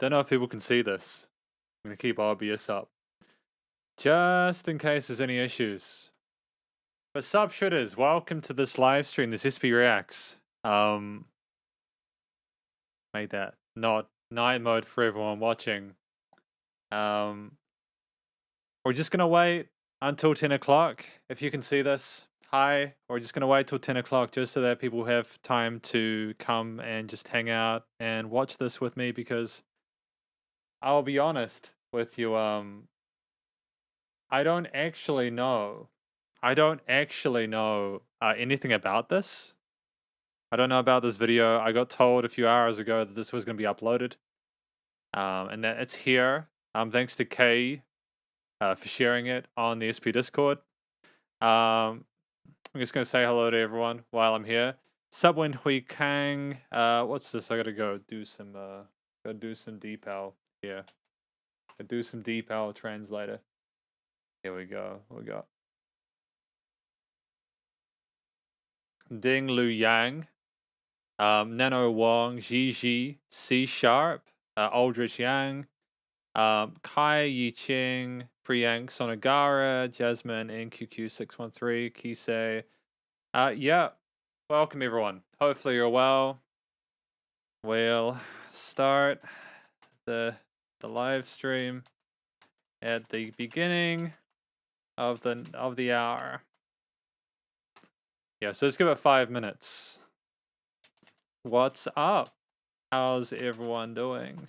Don't know if people can see this. I'm gonna keep OBS up. Just in case there's any issues. But sup shooters, welcome to this live stream, this SB Reacts. Made that not night mode for everyone watching. We're just gonna wait until 10 o'clock. If you can see this, hi. We're just gonna wait till 10 o'clock just so that people have time to come and just hang out and watch this with me, because I'll be honest with you, I don't actually know anything about this. I don't know about this video. I got told a few hours ago that this was going to be uploaded, and that it's here. Thanks to Kay for sharing it on the SP Discord. I'm just going to say hello to everyone while I'm here. Subwin Hui Kang. What's this? I gotta go do some DeepL here. Do some DeepL translator. Here we go. We got Ding Lu Yang, Nano Wong, Gigi, C Sharp, Aldrich Yang, Kai Yiching, Priyank Sonagara, Jasmine, NQQ613, Kisei. Yeah, welcome everyone. Hopefully you're well. We'll start the live stream at the beginning of the hour. Yeah, so let's give it 5 minutes. What's up? How's everyone doing?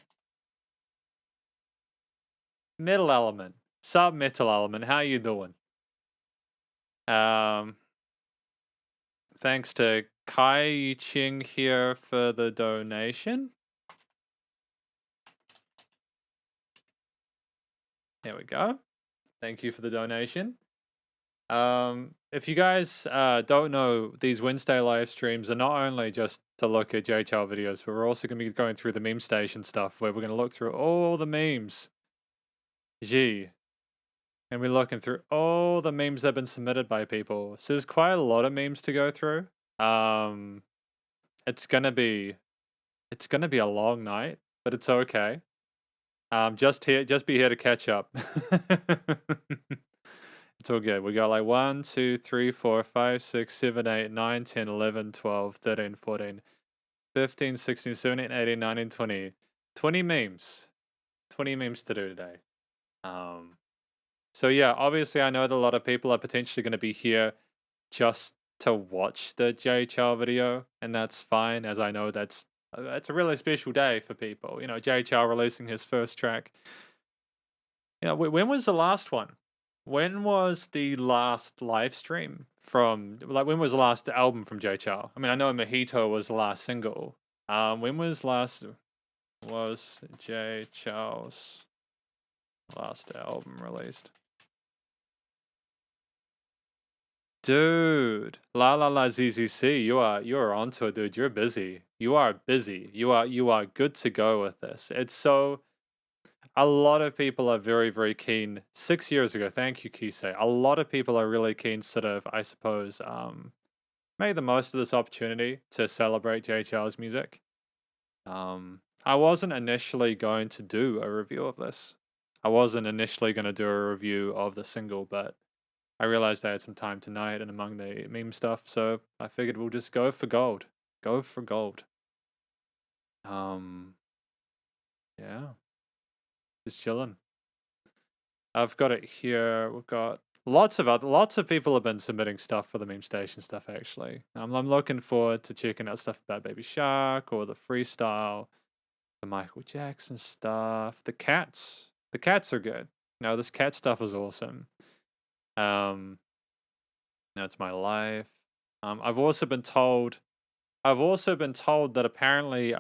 Metal Element. Sub Metal Element, how you doing? Thanks to Kai Ching here for the donation. There we go. Thank you for the donation. If you guys don't know, these Wednesday live streams are not only just to look at JHL videos, but we're also going to be going through the meme station stuff, where we're going to look through all the memes. And we're looking through all the memes that have been submitted by people. So there's quite a lot of memes to go through. It's gonna be a long night, but it's okay. Just be here to catch up. It's all good. We got like 1, 2, 3, 4, 5, 6, 7, 8, 9, 10, 11, 12, 13, 14, 15, 16, 17, 18, 19, 20. 20 memes. 20 memes to do today. So yeah, obviously I know that a lot of people are potentially going to be here just to watch the JHL video, and that's fine, as I know that's a really special day for people. You know, JHL releasing his first track. You know, when was the last one? When was the last live stream from, like, when was the last album from JHL? I mean, I know Mojito was the last single. When was JHL's last album released? Dude, La La La ZZC, you are onto it, dude. You're busy. You are busy. You are good to go with this. It's so, a lot of people are very, very keen. 6 years ago, thank you, Kisei. A lot of people are really keen, sort of, I suppose, make the most of this opportunity to celebrate JHL's music. I wasn't initially going to do a review of this. I wasn't initially going to do a review of the single, but I realized I had some time tonight and among the meme stuff, so I figured we'll just go for gold. Go for gold. Yeah. Just chilling. I've got it here. We've got lots of people have been submitting stuff for the meme station stuff, actually. I'm looking forward to checking out stuff about Baby Shark or the freestyle, the Michael Jackson stuff, the cats. The cats are good. No, this cat stuff is awesome. That's my life. I've also been told that apparently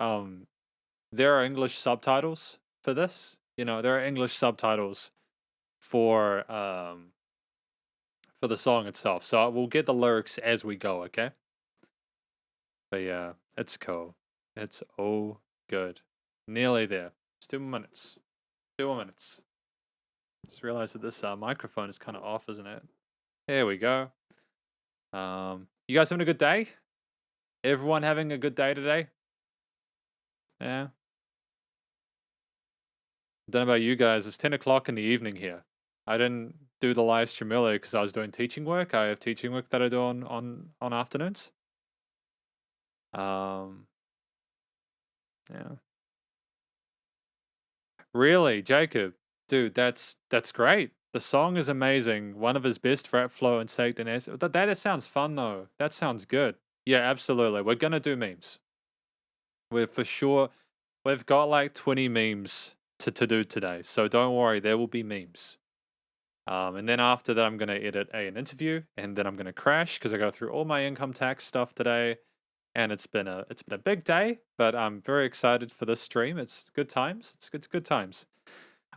there are English subtitles for this. You know, there are English subtitles for the song itself. So we'll get the lyrics as we go, okay? But yeah, it's cool. It's all good. Nearly there. Just 2 minutes. 2 more minutes. Just realized that this microphone is kind of off, isn't it? There we go. You guys having a good day? Everyone having a good day today? Yeah. Don't know about you guys. It's 10 o'clock in the evening here. I didn't do the live stream earlier because I was doing teaching work. I have teaching work that I do on afternoons. Um, yeah. Really, Jacob, dude, that's great. The song is amazing. One of his best rap flow and Sake and S. That sounds fun though. That sounds good. Yeah, absolutely. We're gonna do memes. We're for sure. We've got like 20 memes to do today, so don't worry. There will be memes. And then after that, I'm gonna edit an interview, and then I'm gonna crash because I go through all my income tax stuff today, and it's been a big day, but I'm very excited for this stream. It's good times. It's good times.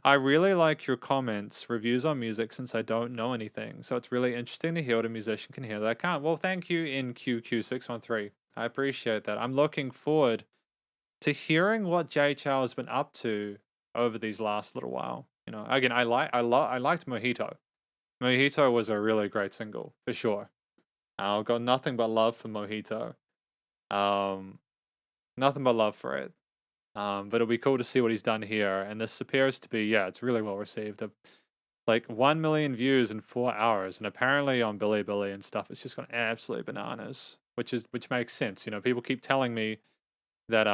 I really like your comments, reviews on music, since I don't know anything. So it's really interesting to hear what a musician can hear that I can't. Well, thank you, NQQ613. I appreciate that. I'm looking forward to hearing what Jay Chow has been up to over these last little while. You know, again, I liked Mojito. Mojito was a really great single for sure. I've got nothing but love for Mojito. Um, Nothing but love for it. But it'll be cool to see what he's done here. And this appears to be, yeah, it's really well received. Like 1 million views in 4 hours, and apparently on Bilibili and stuff, it's just gone absolutely bananas. Which makes sense. You know, that people keep telling me that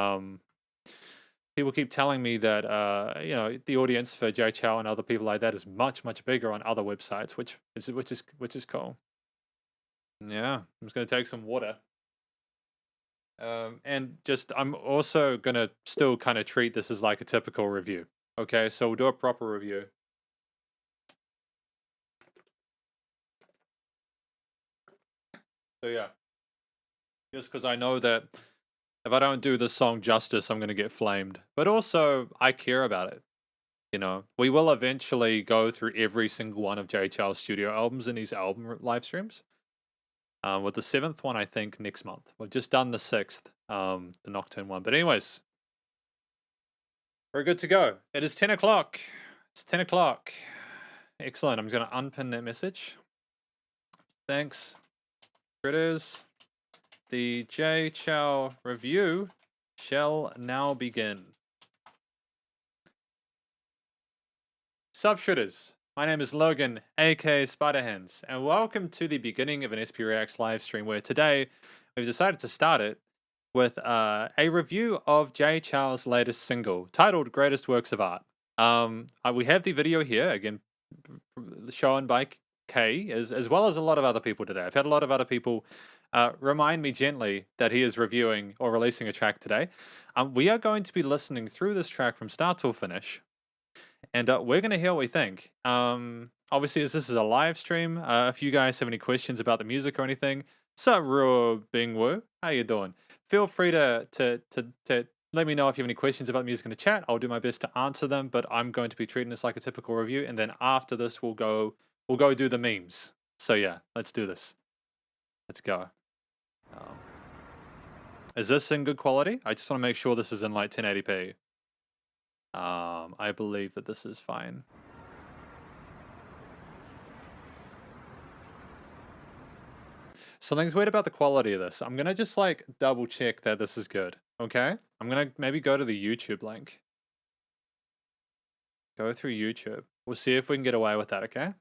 you know, the audience for Jay Chow and other people like that is much bigger on other websites, which is cool. Yeah, I'm just gonna take some water. And just I'm also gonna still kind of treat this as like a typical review. Okay, so we'll do a proper review. So yeah, just because I know that if I don't do this song justice, I'm gonna get flamed. But also, I care about it. You know, we will eventually go through every single one of Jay Chow's studio albums in these album live streams. With the 7th one, I think, next month. We've just done the 6th, the Nocturne one. But anyways, we're good to go. It is 10 o'clock. It's 10 o'clock. Excellent. I'm just going to unpin that message. Thanks. Here it is. The Jay Chow review shall now begin. Sup, shooters. My name is Logan, aka Spiderhands, and welcome to the beginning of an SP Reacts live stream where today we've decided to start it with a review of Jay Chow's latest single titled Greatest Works of Art. We have the video here, again, shown by Kay, as well as a lot of other people today. I've had a lot of other people remind me gently that he is reviewing or releasing a track today. We are going to be listening through this track from start till finish. And we're going to hear what we think. Obviously, as this is a live stream, if you guys have any questions about the music or anything, sup, Ruo Bingwu, how you doing? Feel free to let me know if you have any questions about the music in the chat. I'll do my best to answer them, but I'm going to be treating this like a typical review, and then after this, we'll go do the memes. So yeah, let's do this. Let's go. Is this in good quality? I just want to make sure this is in like 1080p. I believe that this is fine. Something's weird about the quality of this. I'm gonna just like double check that this is good. Okay? I'm gonna maybe go to the YouTube link. Go through YouTube. We'll see if we can get away with that, okay?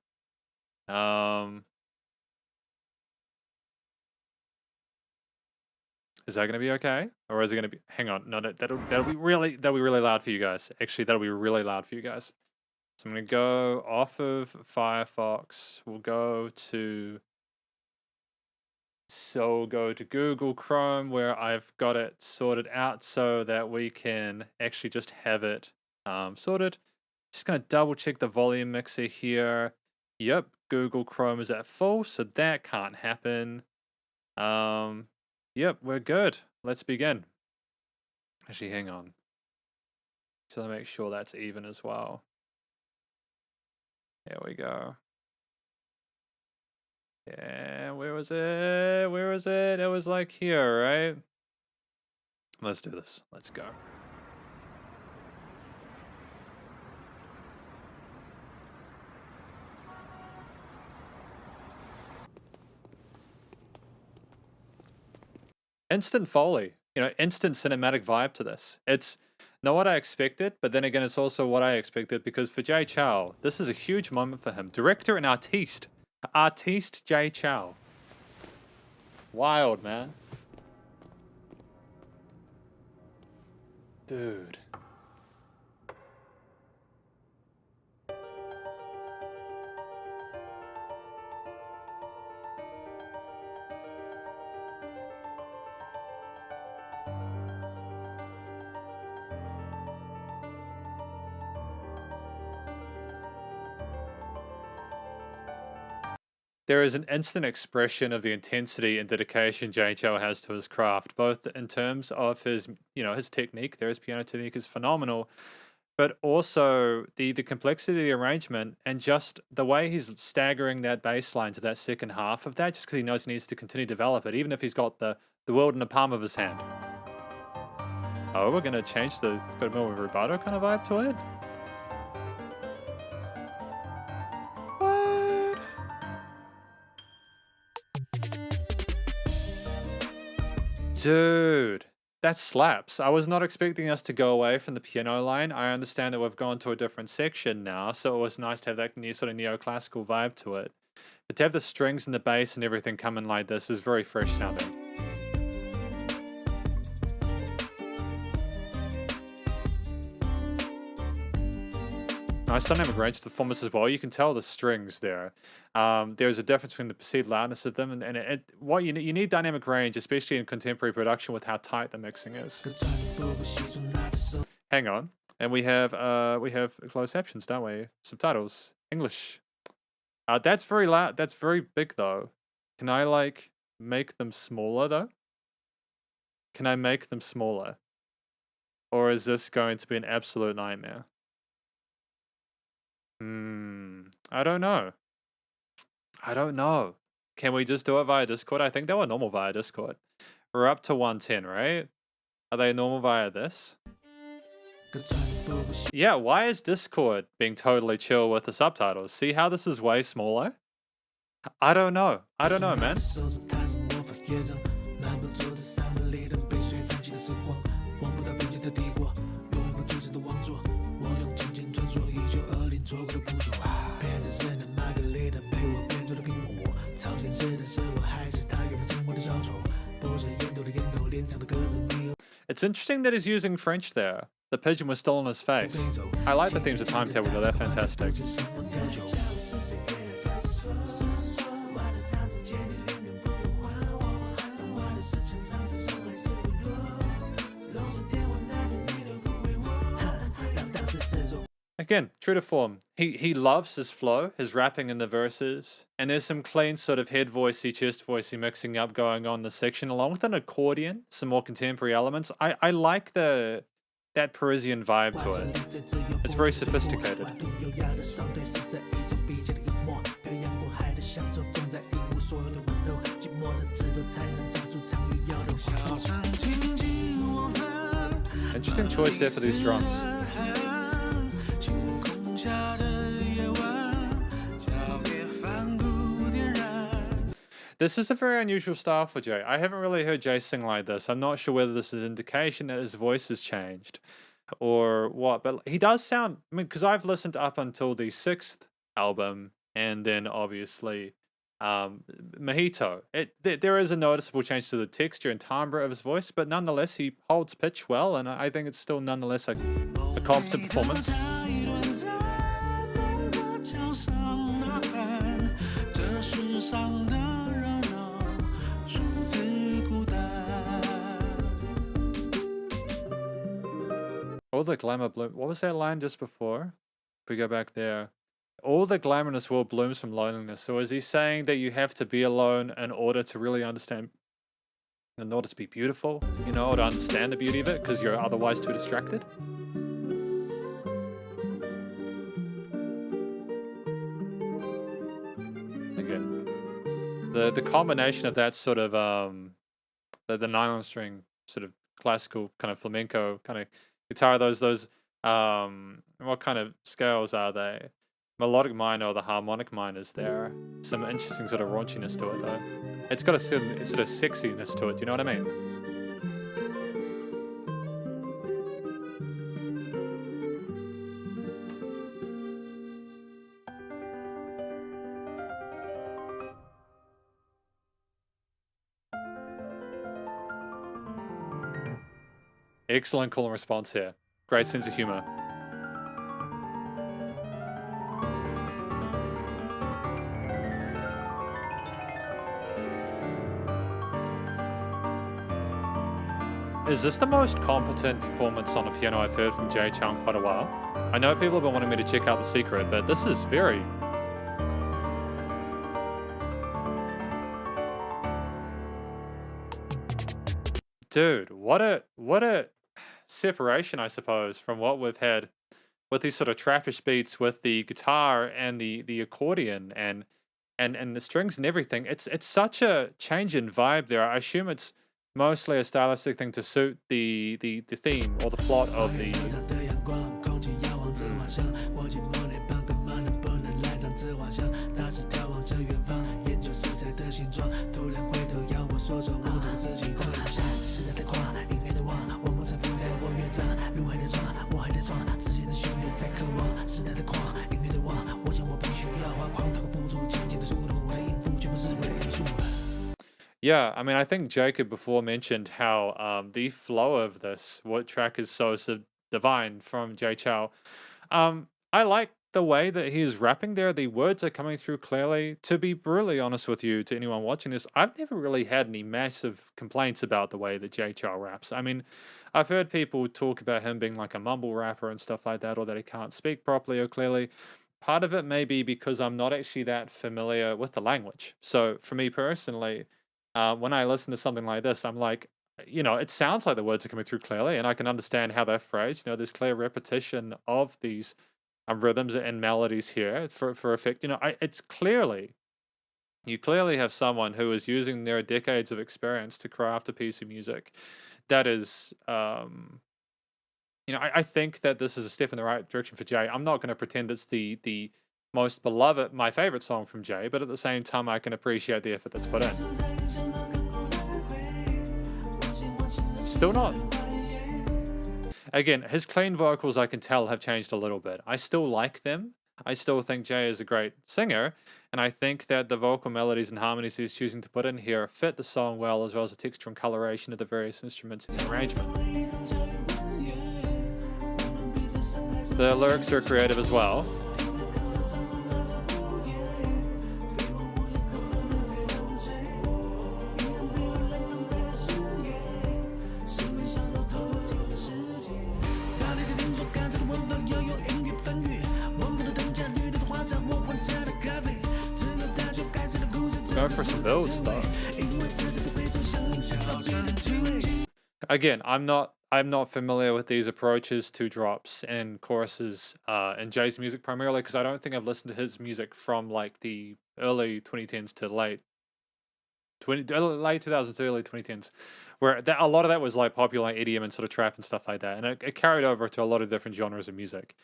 Is that gonna be okay? Or is it gonna be, hang on, no, that'll be really loud for you guys. Actually, that'll be really loud for you guys. So I'm gonna go off of Firefox. We'll go to Google Chrome where I've got it sorted out so that we can actually just have it sorted. Just gonna double check the volume mixer here. Yep, Google Chrome is at full, so that can't happen. Yep, we're good. Let's begin. Actually, hang on. So let me make sure that's even as well. There we go. Yeah, where was it? Where was it? It was like here, right? Let's do this. Let's go. Instant Foley, you know, instant cinematic vibe to this. It's Not what I expected, but then again, it's also what I expected because for Jay Chou, this is a huge moment for him. Director and artiste. Artiste Jay Chou. Wild, man. Dude. There is an instant expression of the intensity and dedication Jay Chou has to his craft, both in terms of his, his technique. His piano technique is phenomenal, but also the complexity of the arrangement and just the way he's staggering that bass line to that second half of that, just because he knows he needs to continue to develop it, even if he's got the world in the palm of his hand. Oh, we're gonna change got a more rubato kind of vibe to it. Dude, that slaps. I was not expecting us to go away from the piano line. I understand that we've gone to a different section now, so it was nice to have that sort of neoclassical vibe to it. But to have the strings and the bass and everything come in like this is very fresh sounding. Nice dynamic range to the performance as well. You can tell the strings there. There's a difference between the perceived loudness of them and what you need dynamic range, especially in contemporary production, with how tight the mixing is. Hang on, and we have closed captions, don't we? Subtitles, English. That's very loud. That's very big though. Can I like make them smaller though? Can I make them smaller, or is this going to be an absolute nightmare? I don't know. I don't know. Can we just do it via Discord? I think they were normal via Discord. We're up to 110, right? Are they normal via this? Yeah, why is Discord being totally chill with the subtitles? See how this is way smaller? I don't know. I don't know, man. It's interesting that he's using French there. The pigeon was still on his face. I like the themes of Timetable though, they're fantastic. Again, true to form. He loves his flow, his rapping in the verses, and there's some clean sort of head voicey, chest voicey mixing up going on in the section, along with an accordion, some more contemporary elements. I like that Parisian vibe to it. It's very sophisticated. Interesting choice there for these drums. This is a very unusual style for Jay. I haven't really heard Jay sing like this. I'm not sure whether this is an indication that his voice has changed or what, but he does sound, I mean, because I've listened up until the 6th album and then obviously Mojito. There is a noticeable change to the texture and timbre of his voice, but nonetheless, he holds pitch well, and I think it's still nonetheless a competent performance. All the glamour bloom. What was that line just before? If we go back there. All the glamour in this world blooms from loneliness. So is he saying that you have to be alone in order to really understand, in order to be beautiful, or to understand the beauty of it, because you're otherwise too distracted? Again, the combination of that sort of the nylon string sort of classical kind of flamenco kind of guitar, those what kind of scales are they? Melodic minor or the harmonic minors there. Some interesting sort of raunchiness to it though. It's got a sort of sexiness to it, you know what I mean? Excellent call and response here. Great sense of humor. Is this the most competent performance on a piano I've heard from Jay Chou in quite a while? I know people have been wanting me to check out The Secret, but this is very... Dude, what a separation, I suppose, from what we've had with these sort of trappish beats with the guitar and the accordion and the strings and everything. It's such a change in vibe there. I assume it's mostly a stylistic thing to suit the theme or the plot of the. Yeah, I mean, I think Jacob before mentioned how the flow of this what track is so divine from Jay Chou. I like the way that he is rapping there. The words are coming through clearly. To be brutally honest with you, to anyone watching this, I've never really had any massive complaints about the way that Jay Chou raps. I mean, I've heard people talk about him being like a mumble rapper and stuff like that, or that he can't speak properly or clearly. Part of it may be because I'm not actually that familiar with the language. So for me personally, when I listen to something like this, I'm like, it sounds like the words are coming through clearly, and I can understand how they're phrased. There's clear repetition of these rhythms and melodies here for effect. It's clearly you clearly have someone who is using their decades of experience to craft a piece of music that is. I think that this is a step in the right direction for Jay. I'm not going to pretend it's the most beloved, my favorite song from Jay, but at the same time, I can appreciate the effort that's put in. Still not. Again, his clean vocals, I can tell, have changed a little bit. I still like them. I still think Jay is a great singer, and I think that the vocal melodies and harmonies he's choosing to put in here fit the song well as the texture and coloration of the various instruments in the arrangement. The lyrics are creative as well. Go for some build stuff. Again, I'm not familiar with these approaches to drops and choruses in Jay's music primarily because I don't think I've listened to his music from like the early 2010s to late 2000s, early 2010s, where a lot of that was like popular EDM and sort of trap and stuff like that, and it carried over to a lot of different genres of music.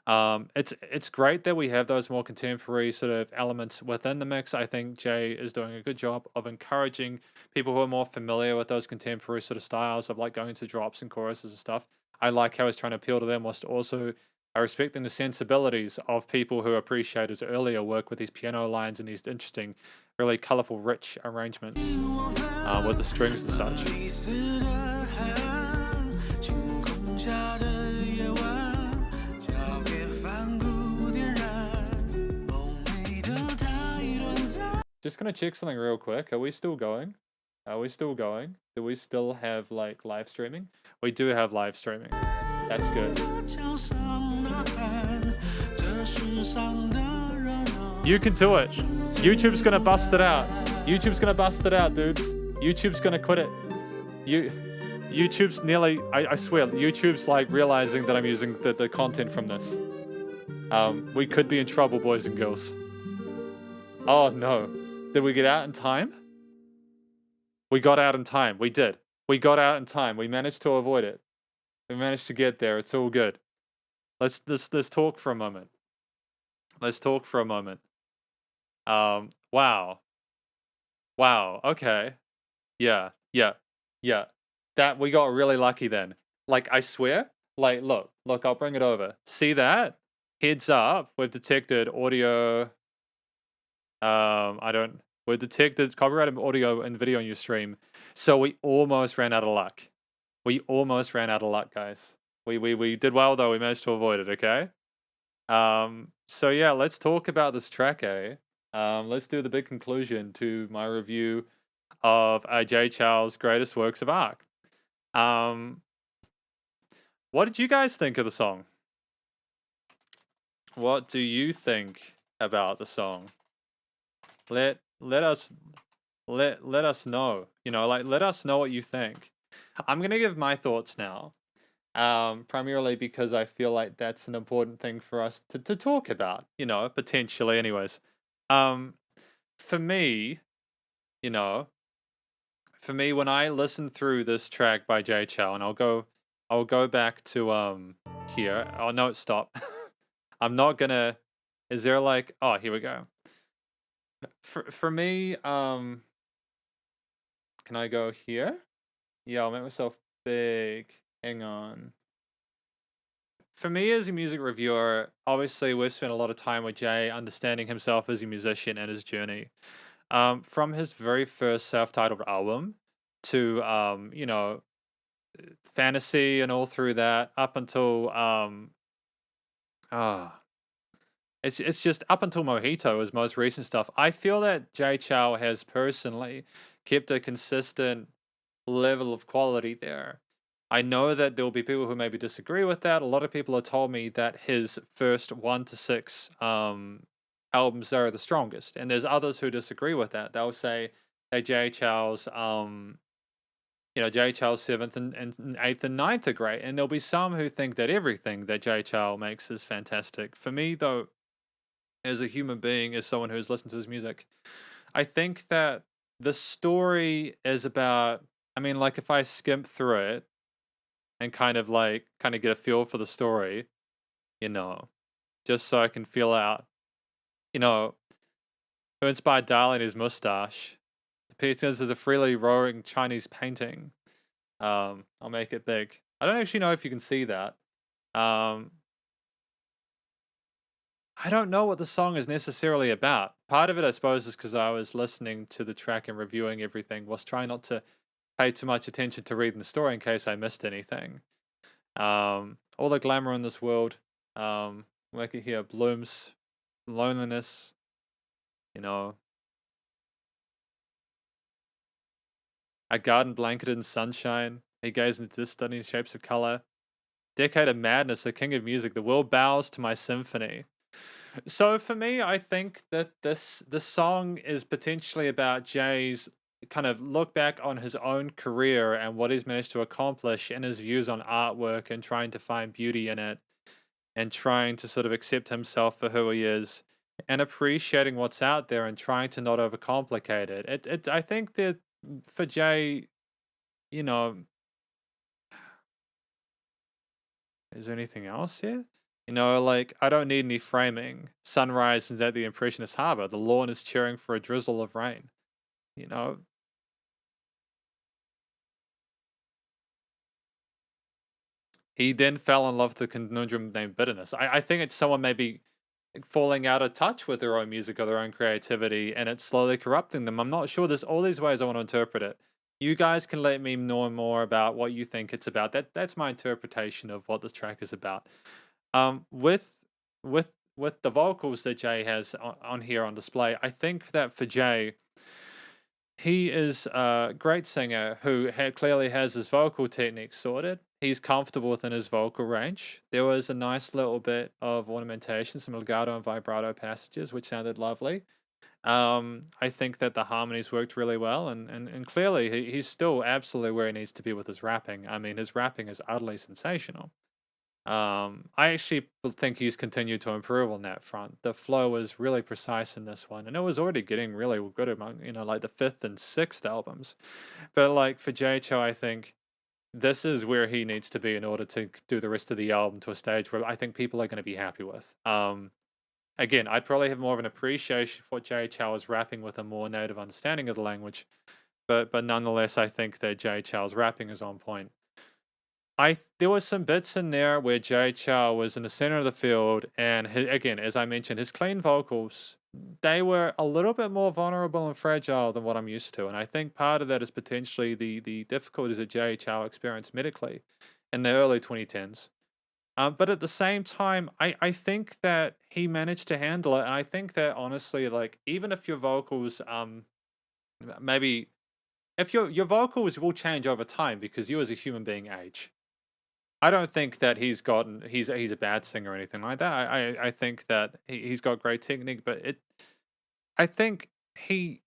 It's great that we have those more contemporary sort of elements within the mix. I think Jay is doing a good job of encouraging people who are more familiar with those contemporary sort of styles of like going into drops and choruses and stuff. I like how he's trying to appeal to them whilst also respecting the sensibilities of people who appreciate his earlier work with these piano lines and these interesting, really colorful, rich arrangements with the strings and such. Just gonna check something real quick. Are we still going? Are we still going? Do we still have like live streaming? We do have live streaming. That's good. You can do it. YouTube's gonna bust it out. YouTube's gonna bust it out, dudes. YouTube's gonna quit it. YouTube's nearly, I swear, YouTube's like realizing that I'm using the content from this. We could be in trouble, boys and girls. Oh no. Did we get out in time? We got out in time. We did. We got out in time. We managed to avoid it. We managed to get there. It's all good. Let's talk for a moment. Let's talk for a moment. Wow. Wow. Okay. Yeah. That we got really lucky then. Like, I swear. Like, look, I'll bring it over. See that? Heads up. We've detected audio. We've detected copyrighted audio and video on your stream. So we almost ran out of luck. We almost ran out of luck, guys. We did well though. We managed to avoid it. Okay. So yeah, let's talk about this track, eh? Let's do the big conclusion to my review of Jay Chou's greatest works of art. Um, what did you guys think of the song? What do you think about the song? Let us let us know. You know, like let us know what you think. I'm gonna give my thoughts now. Primarily because I feel like that's an important thing for us to talk about, you know, potentially anyways. Um, for me, you know, for me when I listen through this track by Jay Chou, and I'll go back to here. Oh no, stop. I'm not gonna is there like oh here we go. For me, can I go here? Yeah, I'll make myself big. Hang on. For me as a music reviewer, obviously we've spent a lot of time with Jay understanding himself as a musician and his journey. From his very first self-titled album to you know, fantasy and all through that up until ah it's just up until Mojito, his most recent stuff. I feel that Jay Chou has personally kept a consistent level of quality there. I know that there will be people who maybe disagree with that. A lot of people have told me that his first 1 to 6 albums are the strongest, and there's others who disagree with that. They'll say that Jay Chou's you know, Jay Chou's seventh and eighth and ninth are great, and there'll be some who think that everything that Jay Chou makes is fantastic. For me, though, as a human being, as someone who's listened to his music, I think that the story is about. I mean, like if I skimp through it and kind of get a feel for the story, you know, just so I can feel out, you know, who inspired Dali and his mustache. The Peter's is a freely roaring Chinese painting. I'll make it big. I don't actually know if you can see that. Um, I don't know what the song is necessarily about. Part of it, I suppose, is because I was listening to the track and reviewing everything, was trying not to pay too much attention to reading the story in case I missed anything. All the glamour in this world, like it here, blooms, loneliness, you know, a garden blanketed in sunshine. He gazed into the stunning shapes of color. Decade of madness, the king of music. The world bows to my symphony. So for me, I think that this song is potentially about Jay's kind of look back on his own career and what he's managed to accomplish and his views on artwork and trying to find beauty in it and trying to sort of accept himself for who he is and appreciating what's out there and trying to not overcomplicate it. I think that for Jay, you know, is there anything else here? You know, like I don't need any framing. Sunrise is at the Impressionist harbor. The lawn is cheering for a drizzle of rain. You know, he then fell in love with the conundrum named bitterness. I think it's someone maybe falling out of touch with their own music or their own creativity and it's slowly corrupting them. I'm not sure. There's all these ways I want to interpret it. You guys can let me know more about what you think it's about. That's my interpretation of what this track is about. With with the vocals that Jay has on here on display, I think that for Jay, he is a great singer who clearly has his vocal technique sorted. He's comfortable within his vocal range. There was a nice little bit of ornamentation, some legato and vibrato passages, which sounded lovely. I think that the harmonies worked really well, and clearly he's still absolutely where he needs to be with his rapping. I mean, his rapping is utterly sensational. I actually think he's continued to improve on that front. The flow was really precise in this one, and it was already getting really good among, you know, like the fifth and sixth albums. But like for Jay Chou, I think this is where he needs to be in order to do the rest of the album to a stage where I think people are going to be happy with. Again, I'd probably have more of an appreciation for what Jay Chou is rapping with a more native understanding of the language, but nonetheless, I think that Jay Chou's rapping is on point. There was some bits in there where Jay Chou was in the center of the field, and again, as I mentioned, his clean vocals they were a little bit more vulnerable and fragile than what I'm used to, and I think part of that is potentially the difficulties that Jay Chou experienced medically in the early 2010s. But at the same time, I think that he managed to handle it, and I think that honestly, like even if your vocals, maybe if your vocals will change over time because you as a human being age. I don't think that he's a bad singer or anything like that. I think that he's got great technique, but I think he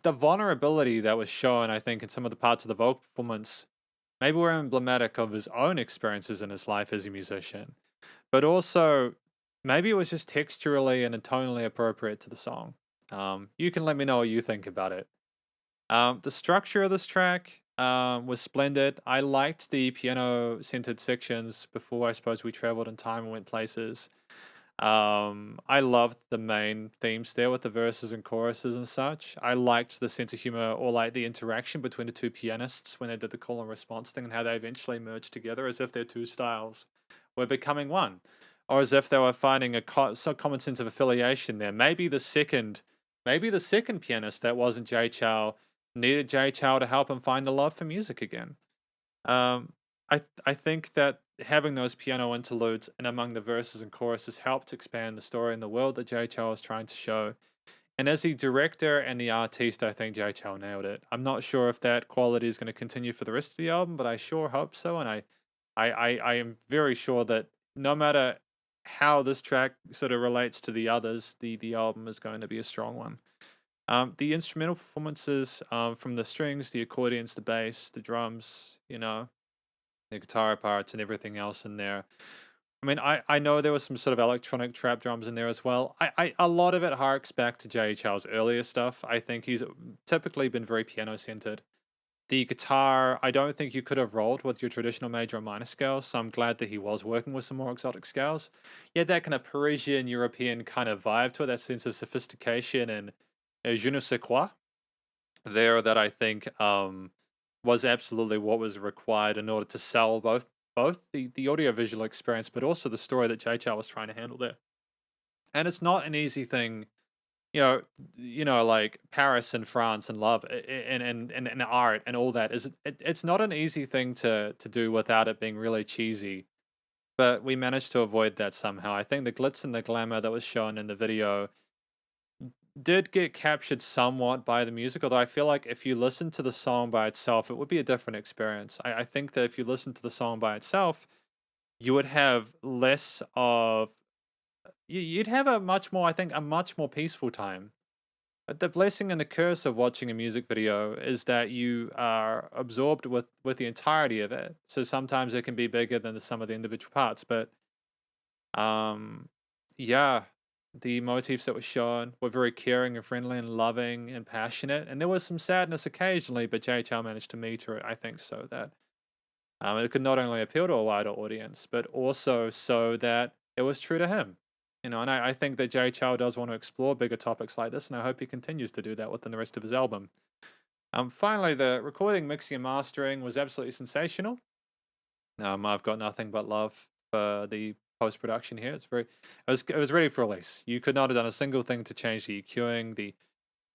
the vulnerability that was shown, I think, in some of the parts of the vocal performance, maybe were emblematic of his own experiences in his life as a musician, but also maybe it was just texturally and tonally appropriate to the song. You can let me know what you think about it. The structure of this track was splendid. I liked the piano centered sections before I suppose we traveled in time and went places. I loved the main themes there with the verses and choruses and such. I liked the sense of humor or like the interaction between the two pianists when they did the call and response thing and how they eventually merged together as if their two styles were becoming one, or as if they were finding a some common sense of affiliation there. Maybe the second pianist that wasn't Jay Chow needed Jay Chow to help him find the love for music again. Um, I think that having those piano interludes and among the verses and choruses helped expand the story and the world that Jay Chou was trying to show. And as the director and the artist, I think Jay Chou nailed it. I'm not sure if that quality is going to continue for the rest of the album, but I sure hope so. And I am very sure that no matter how this track sort of relates to the others, the album is going to be a strong one. The instrumental performances from the strings, the accordions, the bass, the drums, the guitar parts and everything else in there. I mean, I know there was some sort of electronic trap drums in there as well. A lot of it harks back to Jay Chou's earlier stuff. I think he's typically been very piano centered. The guitar, I don't think you could have rolled with your traditional major or minor scales, so I'm glad that he was working with some more exotic scales. Yeah, that kind of Parisian European kind of vibe to it, that sense of sophistication and je ne sais quoi there that I think was absolutely what was required in order to sell both the audiovisual experience, but also the story that JHL was trying to handle there. And it's not an easy thing, you know, like Paris and France and love and art and all that it's not an easy thing to do without it being really cheesy. But we managed to avoid that somehow. I think the glitz and the glamour that was shown in the video did get captured somewhat by the music, although I feel like if you listen to the song by itself, it would be a different experience. I think that if you listen to the song by itself, you would have less of you'd have a much more, I think, a much more peaceful time. But the blessing and the curse of watching a music video is that you are absorbed with the entirety of it. So sometimes it can be bigger than the sum of the individual parts. But um, yeah, the motifs that were shown were very caring and friendly and loving and passionate. And there was some sadness occasionally, but JHL managed to meter it, I think, so that it could not only appeal to a wider audience, but also so that it was true to him. And I think that Jay Chow does want to explore bigger topics like this, and I hope he continues to do that within the rest of his album. Finally, the recording, mixing, and mastering was absolutely sensational. I've got nothing but love for the post production here. It was ready for release. You could not have done a single thing to change the EQing, the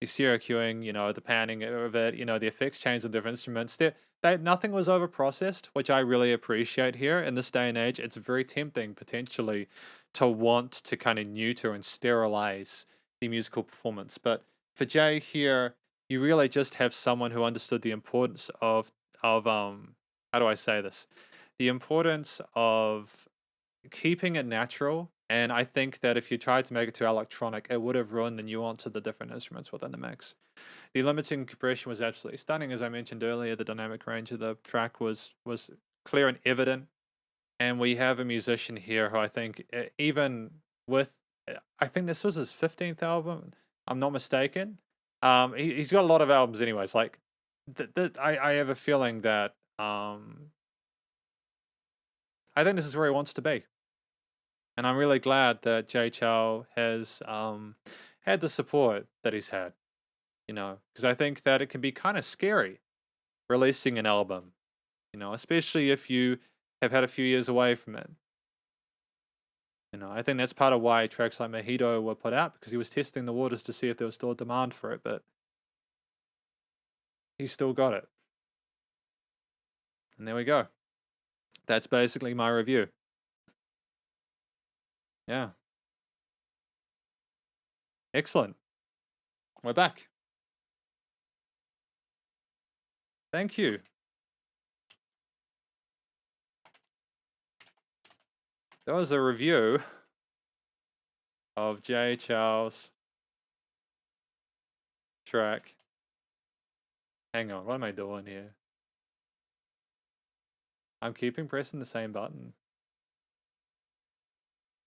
stereo queuing, the panning of it, the effects change on different instruments. Nothing was over processed, which I really appreciate here. In this day and age, it's very tempting potentially to want to kind of neuter and sterilize the musical performance. But for Jay here, you really just have someone who understood the importance of how do I say this? The importance of keeping it natural. And I think that if you tried to make it too electronic, it would have ruined the nuance of the different instruments within the mix. The limiting compression was absolutely stunning, as I mentioned earlier. The dynamic range of the track was clear and evident. And we have a musician here who I think, even with, I think this was his 15th album. I'm not mistaken. He's got a lot of albums, anyways. Like, I have a feeling that I think this is where he wants to be. And I'm really glad that Jay Chow has had the support that he's had, because I think that it can be kind of scary releasing an album, especially if you have had a few years away from it. I think that's part of why tracks like Mojito were put out, because he was testing the waters to see if there was still a demand for it, but he still got it. And there we go. That's basically my review. Yeah. Excellent. We're back. Thank you. That was a review of Jay Chou's track. Hang on, what am I doing here? I'm keeping pressing the same button.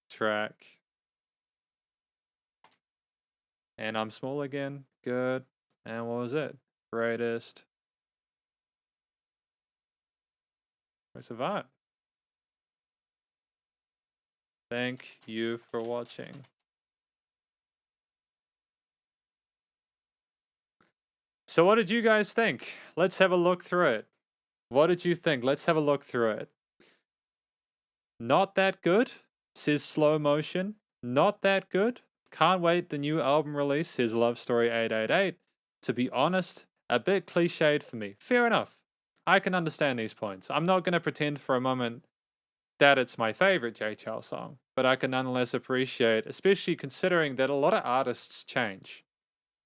Track. And I'm small again. Good. And what was it? Greatest. Works of art. Thank you for watching. So what did you guys think? Let's have a look through it. What did you think? Let's have a look through it. Not that good, says Slow Motion. Not that good. Can't wait the new album release, says Love Story 888. To be honest, a bit cliched for me. Fair enough. I can understand these points. I'm not going to pretend for a moment that it's my favorite Jay Chou song, but I can nonetheless appreciate, especially considering that a lot of artists change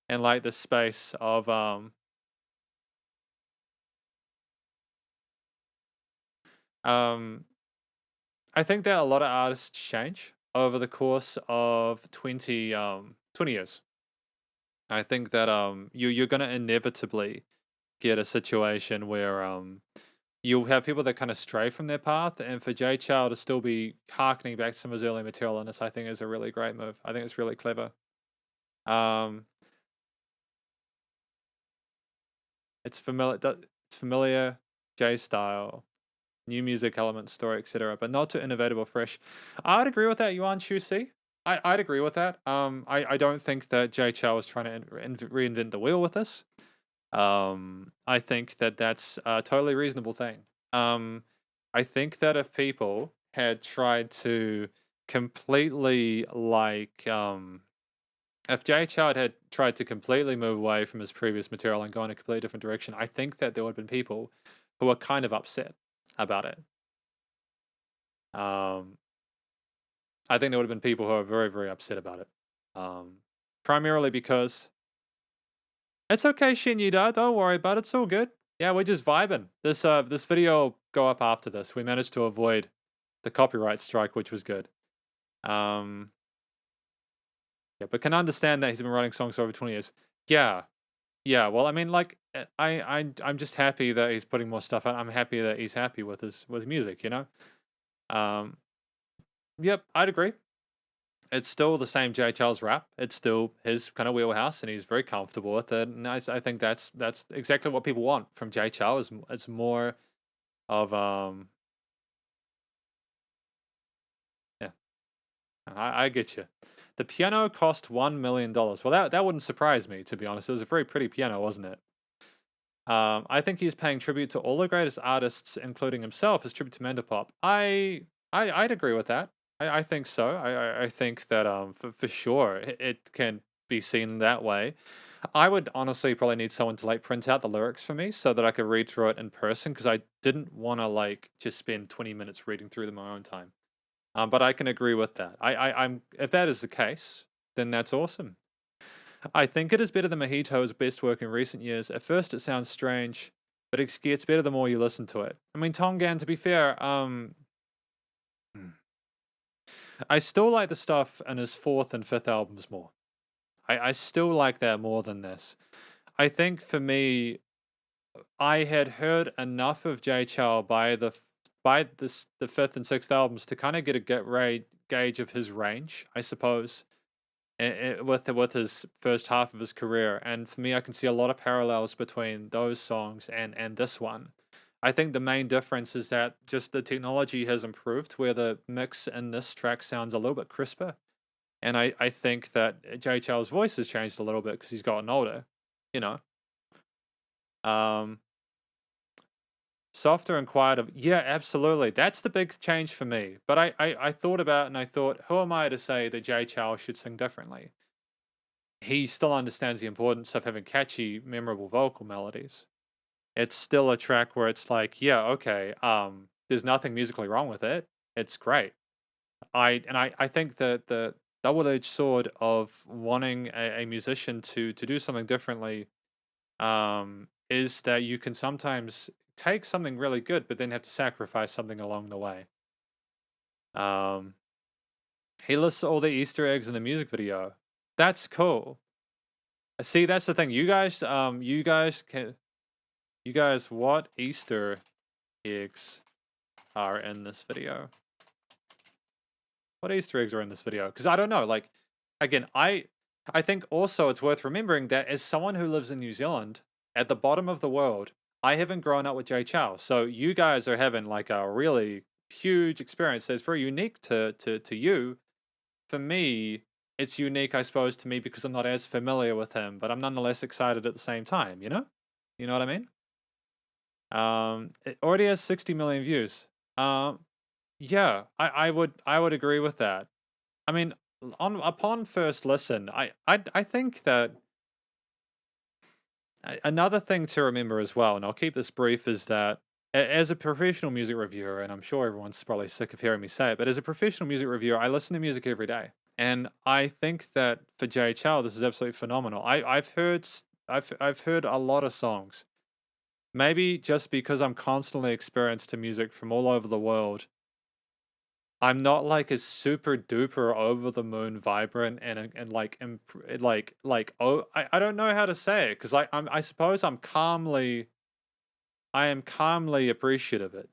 in like the space of I think that a lot of artists change over the course of 20 years. I think that you're gonna inevitably get a situation where you'll have people that kind of stray from their path, and for Jay Chou to still be harkening back to some of his early material, and this I think is a really great move. I think it's really clever. Um, it's familiar. It's familiar Jay style, new music elements, story, etc., but not too innovative or fresh. I'd agree with that, Yuan Shu Si. I'd agree with that. I don't think that Jay Chou was trying to reinvent the wheel with this. I think that that's a totally reasonable thing. I think that if people had tried to completely if Jay Chou had tried to completely move away from his previous material and go in a completely different direction, I think that there would have been people who were kind of upset about it. Um, I think there would have been people who are very, very upset about it. Primarily because it's okay, Shinyuda, don't worry about it, it's all good. Yeah, we're just vibing. This video will go up after this. We managed to avoid the copyright strike, which was good. Yeah, but can understand that he's been writing songs for over 20 years. Yeah. Yeah, well, I mean, like, I'm just happy that he's putting more stuff out. I'm happy that he's happy with his music, you know? Um, yep, I'd agree. It's still the same Jay Chou's rap. It's still his kind of wheelhouse, and he's very comfortable with it. And I think that's exactly what people want from Jay Chou. Is more of yeah. I get you. The piano cost $1 million. Well, that wouldn't surprise me, to be honest. It was a very pretty piano, wasn't it? I think he's paying tribute to all the greatest artists, including himself, as tribute to Mandopop. I'd agree with that. I think so. I think that for sure it can be seen that way. I would honestly probably need someone to like print out the lyrics for me so that I could read through it in person, because I didn't want to like just spend 20 minutes reading through them my own time. But I can agree with that. I'm if that is the case, then that's awesome. I think it is better than Mojito's best work in recent years. At first, it sounds strange, but it gets better the more you listen to it. I mean, Tongan, to be fair, I still like the stuff in his fourth and fifth albums more. I still like that more than this. I think for me, I had heard enough of Jay Chou by the fifth and sixth albums to kind of get a gauge of his range, I suppose, with his first half of his career. And for me, I can see a lot of parallels between those songs and this one. I think the main difference is that just the technology has improved, where the mix in this track sounds a little bit crisper. And I think that Jay Chou's voice has changed a little bit because he's gotten older, you know. Um, Softer and quieter. Yeah, absolutely. That's the big change for me. But I thought about it and I thought, who am I to say that Jay Chou should sing differently? He still understands the importance of having catchy, memorable vocal melodies. It's still a track where it's like, yeah, okay, there's nothing musically wrong with it. It's great. I think that the double-edged sword of wanting a musician to do something differently is that you can sometimes take something really good, but then have to sacrifice something along the way. Um, he lists all the Easter eggs in the music video. That's cool. See, that's the thing. You guys, what Easter eggs are in this video? What Easter eggs are in this video? Because I don't know. Like, again, I think also it's worth remembering that as someone who lives in New Zealand, at the bottom of the world, I haven't grown up with Jay Chou. So you guys are having like a really huge experience that's very unique to you. For me, it's unique, I suppose, to me because I'm not as familiar with him, but I'm nonetheless excited at the same time, you know? You know what I mean? It already has 60 million views. Yeah, I would agree with that. I mean, upon first listen, I think that another thing to remember as well, and I'll keep this brief, is that as a professional music reviewer, and I'm sure everyone's probably sick of hearing me say it, but as a professional music reviewer, I listen to music every day, and I think that for Jay Chou, this is absolutely phenomenal. I've heard a lot of songs. Maybe just because I'm constantly experienced to music from all over the world, I'm not like a super duper over the moon vibrant and oh, I don't know how to say it because I suppose I am calmly appreciative of it.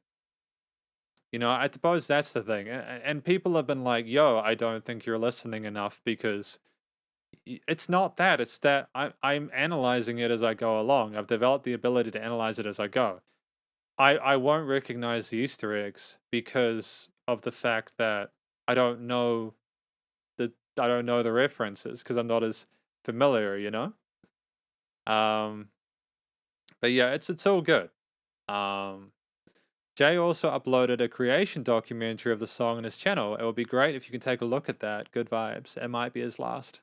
You know, I suppose that's the thing. And people have been like, "Yo, I don't think you're listening enough because it's not that. It's that I'm analyzing it as I go along. I've developed the ability to analyze it as I go. I won't recognize the Easter eggs because of the fact that I don't know I don't know the references because I'm not as familiar, you know? Um, but yeah, it's all good. Um, Jay also uploaded a creation documentary of the song on his channel. It would be great if you can take a look at that. Good vibes. It might be his last.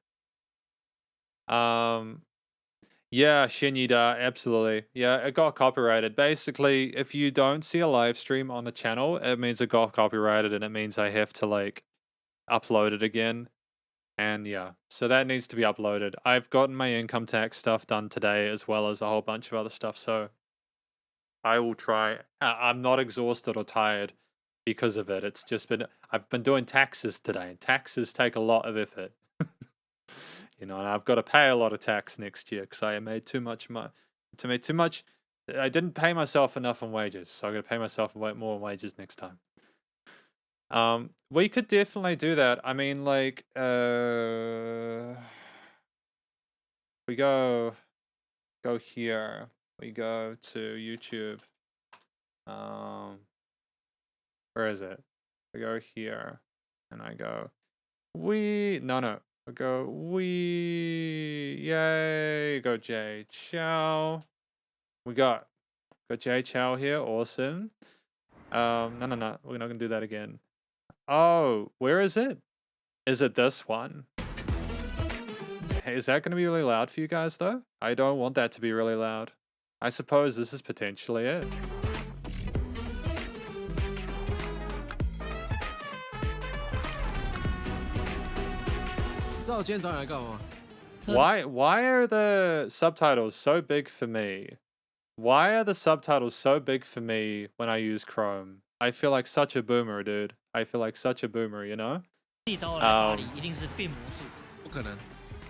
Um, yeah, Shinyida, absolutely. Yeah, it got copyrighted. Basically, if you don't see a live stream on the channel, it means it got copyrighted and it means I have to like upload it again. And yeah, so that needs to be uploaded. I've gotten my income tax stuff done today as well as a whole bunch of other stuff. So I will try. I'm not exhausted or tired because of it. It's just I've been doing taxes today, and taxes take a lot of effort. You know, and I've got to pay a lot of tax next year because I made too much to make too much. I didn't pay myself enough on wages, so I'm gonna pay myself more on wages next time. We could definitely do that. I mean, like, we go here. We go to YouTube. Where is it? I go here, and I go. No. I go yay. Go Jay Chou. We got Jay Chou here. Awesome. No. We're not gonna do that again. Oh, where is it? Is it this one? Hey, is that gonna be really loud for you guys though? I don't want that to be really loud. I suppose this is potentially it. Why are the subtitles so big for me? Why are the subtitles so big for me when I use Chrome? I feel like such a boomer, dude. I feel like such a boomer, you know? 第一招来法理一定是变魔术，不可能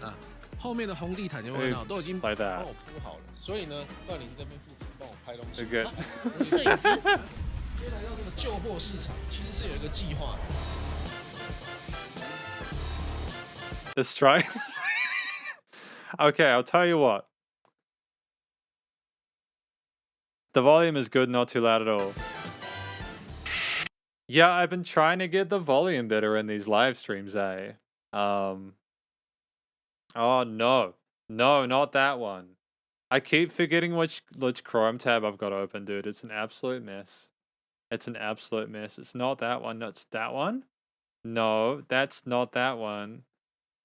啊！后面的红地毯有没有看到？都已经 like 帮 that. 我铺好了，所以呢，段林这边负责帮我拍东西。 Good. 摄影师。接来到这个旧货市场，其实是有一个计划的。 The strike. Okay, I'll tell you what. The volume is good, not too loud at all. Yeah, I've been trying to get the volume better in these live streams, eh? Oh no. No, not that one. I keep forgetting which Chrome tab I've got open, dude. It's an absolute mess. It's an absolute mess. It's not that one. No, it's that one. No, that's not that one.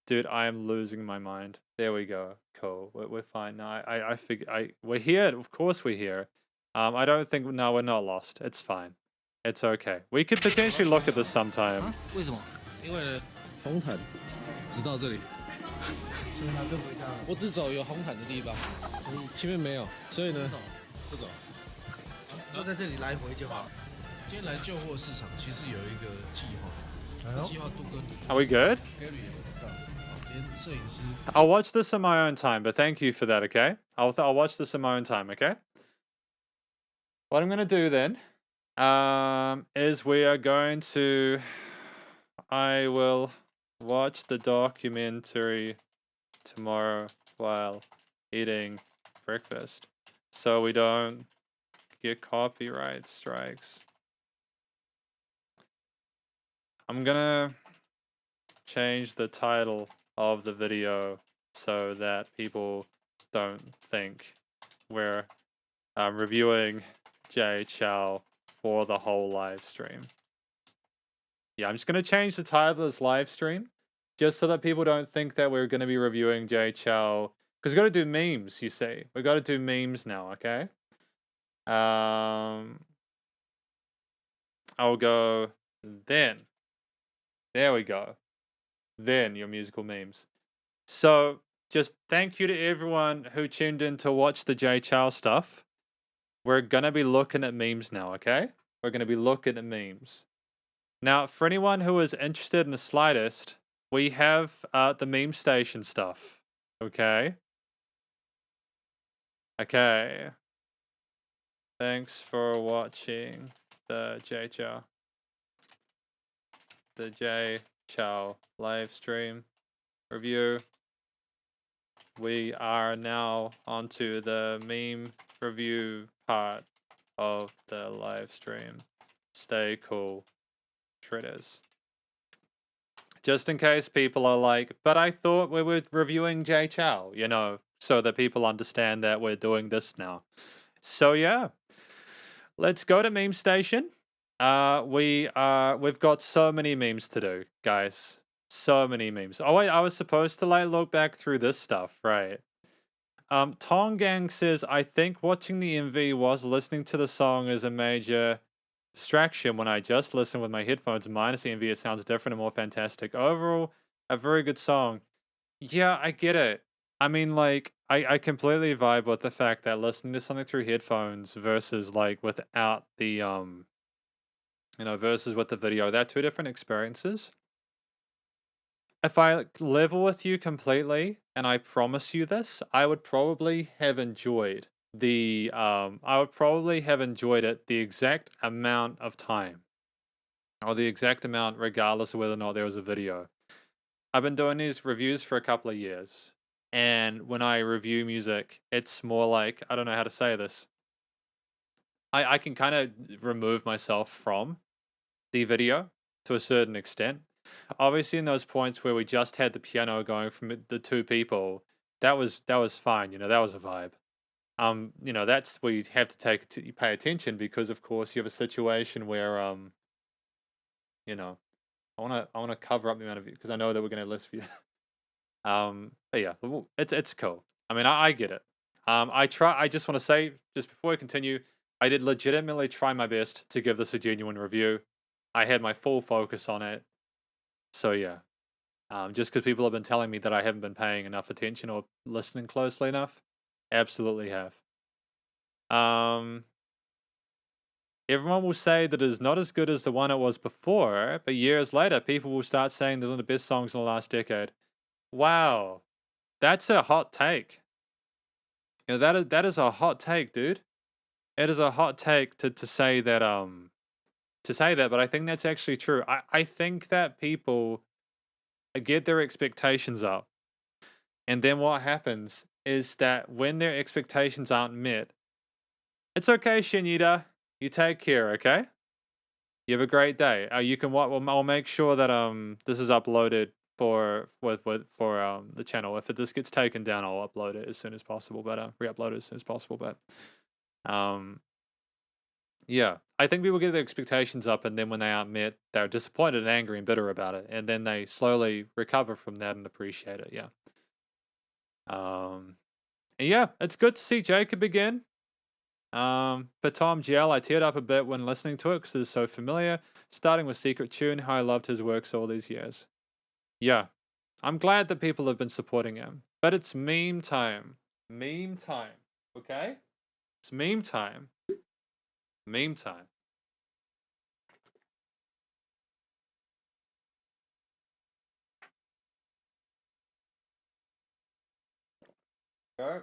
Dude, I am losing my mind. There we go. Cool. We're fine. No, I figure we're here. Of course we're here. I don't think no, we're not lost. It's fine. It's okay. We could potentially look at this sometime. 啊？为什么？因为呢，红毯只到这里，所以他就回家了。我只走有红毯的地方，前面没有，所以呢，不走。就在这里来回就好。今天来旧货市场，其实有一个计划，哎呦，计划杜哥 Are we good? Gary 也不知道，连摄影师 I'll watch this in my own time, but thank you for that, okay? I'll watch this in my own time, okay? What I'm gonna do then, is we are going to I will watch the documentary tomorrow while eating breakfast, so we don't get copyright strikes. I'm gonna change the title of the video so that people don't think we're reviewing Jay Chou for the whole live stream. Yeah, I'm just going to change the title of this live stream just so that people don't think that we're going to be reviewing Jay Chou. Because we've got to do memes, you see. We've got to do memes now, okay? I'll go then. There we go. Then your musical memes. So just thank you to everyone who tuned in to watch the Jay Chou stuff. We're going to be looking at memes now, okay? We're going to be looking at memes. Now, for anyone who is interested in the slightest, we have the meme station stuff, okay? Okay. Thanks for watching the Jay Chou. The Jay Chou live stream review. We are now onto the meme review part of the live stream. Stay cool, Shredders. Just in case people are like, but I thought we were reviewing Jay Chou, you know, so that people understand that we're doing this now. So yeah, let's go to Meme Station. We've got so many memes to do, guys. So many memes. Oh wait, I was supposed to like look back through this stuff, right? Tongang says, I think watching the MV whilst listening to the song is a major distraction. When I just listen with my headphones minus the MV, it sounds different and more fantastic. Overall, a very good song. Yeah, I get it. I mean, like, I completely vibe with the fact that listening to something through headphones versus like without the you know, versus with the video, they're two different experiences. If I level with you completely, and I promise you this, I would probably have enjoyed it the exact amount of time. Or the exact amount regardless of whether or not there was a video. I've been doing these reviews for a couple of years. And when I review music, it's more like, I don't know how to say this. I can kind of remove myself from the video to a certain extent. Obviously, in those points where we just had the piano going from the two people, that was fine. You know, that was a vibe. You know, that's where you have to pay attention because, of course, you have a situation where you know, I wanna cover up the amount of because I know that we're gonna have less views. But yeah, it's cool. I mean, I get it. I just want to say, just before we continue, I did legitimately try my best to give this a genuine review. I had my full focus on it. So yeah, just because people have been telling me that I haven't been paying enough attention or listening closely enough, absolutely have. Everyone will say that it is not as good as the one it was before, but years later, people will start saying they're one of the best songs in the last decade. Wow, that's a hot take. You know, that is a hot take, dude. It is a hot take to say that but I think that's actually true. I think that people get their expectations up. And then what happens is that when their expectations aren't met, it's okay, Shinida. You take care, okay? You have a great day. You can I'll make sure that this is uploaded for the channel. If this gets taken down, I'll upload it as soon as possible. But re-upload it as soon as possible. But yeah, I think people get their expectations up, and then when they aren't met, they're disappointed and angry and bitter about it, and then they slowly recover from that and appreciate it. Yeah. And yeah, it's good to see Jacob again. For Tom GL, I teared up a bit when listening to it because it's so familiar. Starting with Secret Tune, how I loved his works all these years. Yeah, I'm glad that people have been supporting him. But it's meme time. Meme time. Okay? It's meme time. Meme time. Go.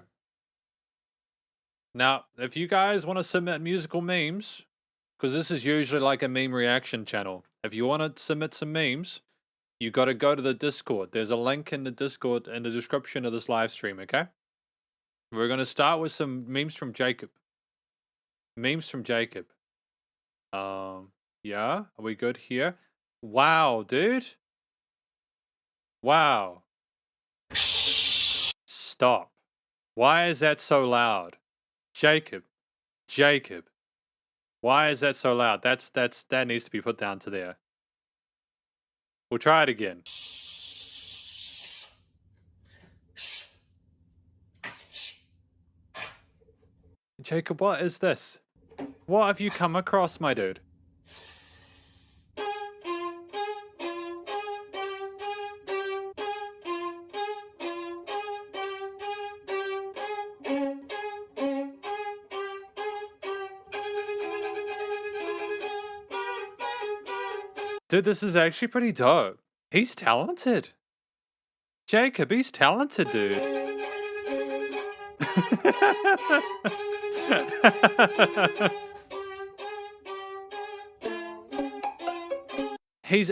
Now, if you guys want to submit musical memes, because this is usually like a meme reaction channel, if you want to submit some memes, you got to go to the Discord. There's a link in the Discord in the description of this live stream, okay? We're going to start with some memes from Jacob. Memes from Jacob. Yeah, are we good here? Wow, dude. Wow. Stop. Why is that so loud? Jacob. Why is that so loud? That needs to be put down to there. We'll try it again. Jacob, what is this? What have you come across, my dude? Dude, this is actually pretty dope. He's talented. Jacob, he's talented, dude. He's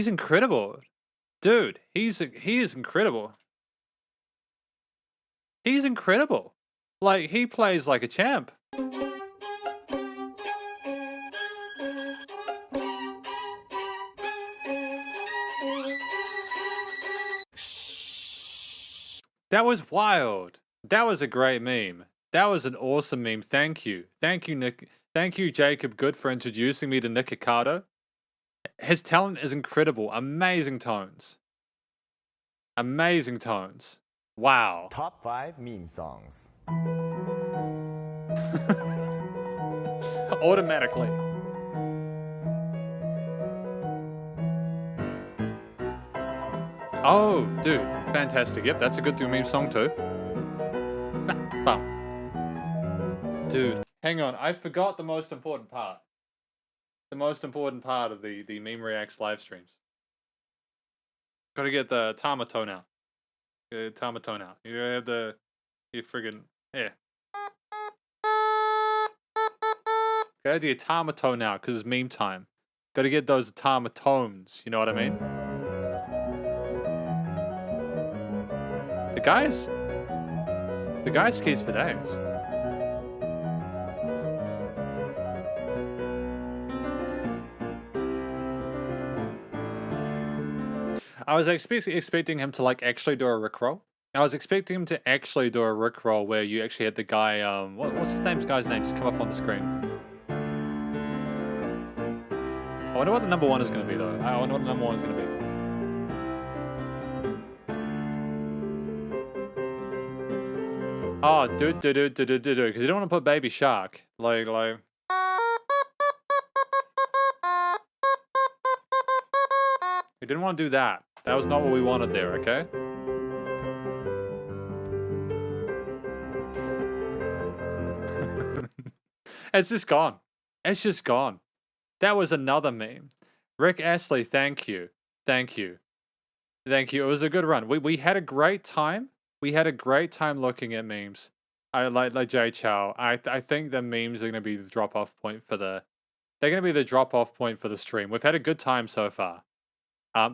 incredible. Dude, he is incredible. He's incredible. Like, he plays like a champ. That was wild. That was a great meme. That was an awesome meme. Thank you. Thank you, Nick. Thank you, Jacob Good, for introducing me to Nick Hikato. His talent is incredible. Amazing tones. Amazing tones. Wow. Top 5 meme songs. Automatically. Oh, dude. Fantastic. Yep, that's a good meme song too. Dude, hang on. I forgot the most important part. The most important part of the Meme Reacts live streams. Gotta get the Tama tone out. Tama tone out. You have the... You friggin... Yeah. Gotta do your Tama tone out, because it's meme time. Gotta get those Tama tones, you know what I mean? The guy's keys for days. I was expecting him to like actually do a Rickroll. I was expecting him to actually do a Rickroll where you actually had the guy, what's his name? Guy's name just come up on the screen. I wonder what the number one is going to be though. I wonder what the number one is going to be. Oh, dude, because you don't want to put Baby Shark. Like. We didn't want to do that. That was not what we wanted there, okay? It's just gone. It's just gone. That was another meme. Rick Astley, thank you. Thank you. Thank you. It was a good run. We had a great time. We had a great time looking at memes. I like Jay Chow. I think the memes are going to be the drop-off point for the... They're going to be the drop-off point for the stream. We've had a good time so far.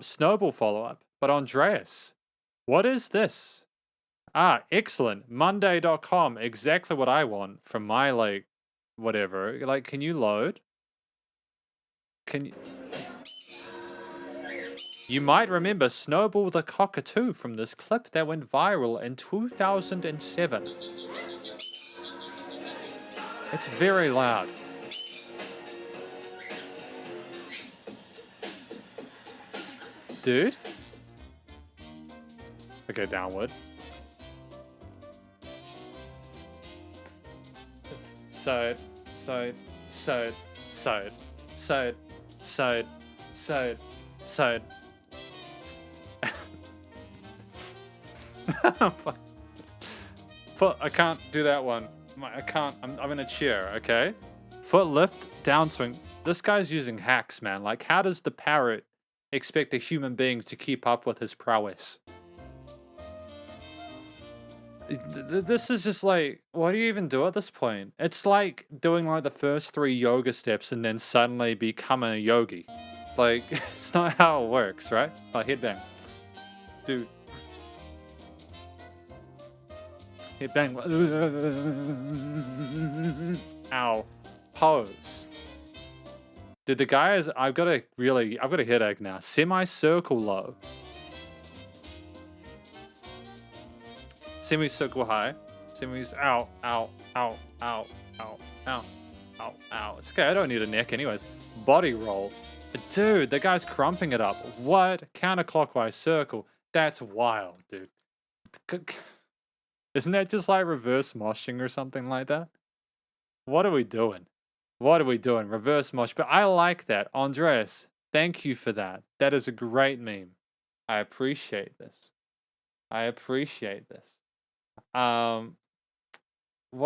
Snowball follow-up. But Andreas, what is this? Ah, excellent. Monday.com. Exactly what I want from my, like, whatever. Like, can you load? Can you... You might remember Snowball the Cockatoo from this clip that went viral in 2007. It's very loud. Dude? Okay, downward. Side. Foot, I can't do that one. I can't. I'm in a chair, okay? Foot lift, downswing. This guy's using hacks, man. Like, how does the parrot expect a human being to keep up with his prowess? This is just like, what do you even do at this point? It's like doing like the first 3 yoga steps and then suddenly becoming a yogi. Like, it's not how it works, right? Oh, headbang. Dude. Headbang. Ow. Pose. Dude, the guy is, I've got a headache now. Semicircle low. Semicircle high. Ow. It's okay, I don't need a neck anyways. Body roll. Dude, the guy's crumping it up. What? Counterclockwise circle. That's wild, dude. Isn't that just like reverse moshing or something like that? What are we doing? Reverse mosh. But I like that. Andreas, thank you for that. That is a great meme. I appreciate this. What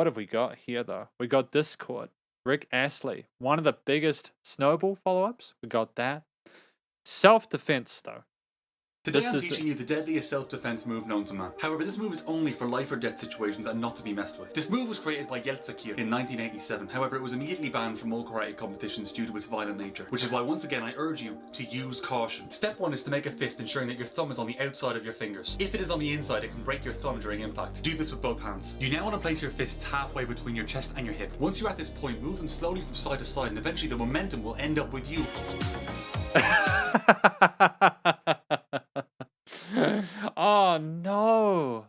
have we got here, though? We got Discord. Rick Astley, one of the biggest Snowball follow-ups. We got that. Self-defense, though. Today I'm teaching you the deadliest self-defense move known to man. However, this move is only for life or death situations and not to be messed with. This move was created by Yeltsin in 1987. However, it was immediately banned from all karate competitions due to its violent nature, which is why once again I urge you to use caution. Step 1 is to make a fist, ensuring that your thumb is on the outside of your fingers. If it is on the inside, it can break your thumb during impact. Do this with both hands. You now want to place your fists halfway between your chest and your hip. Once you're at this point, move them slowly from side to side, and eventually the momentum will end up with you. Oh no.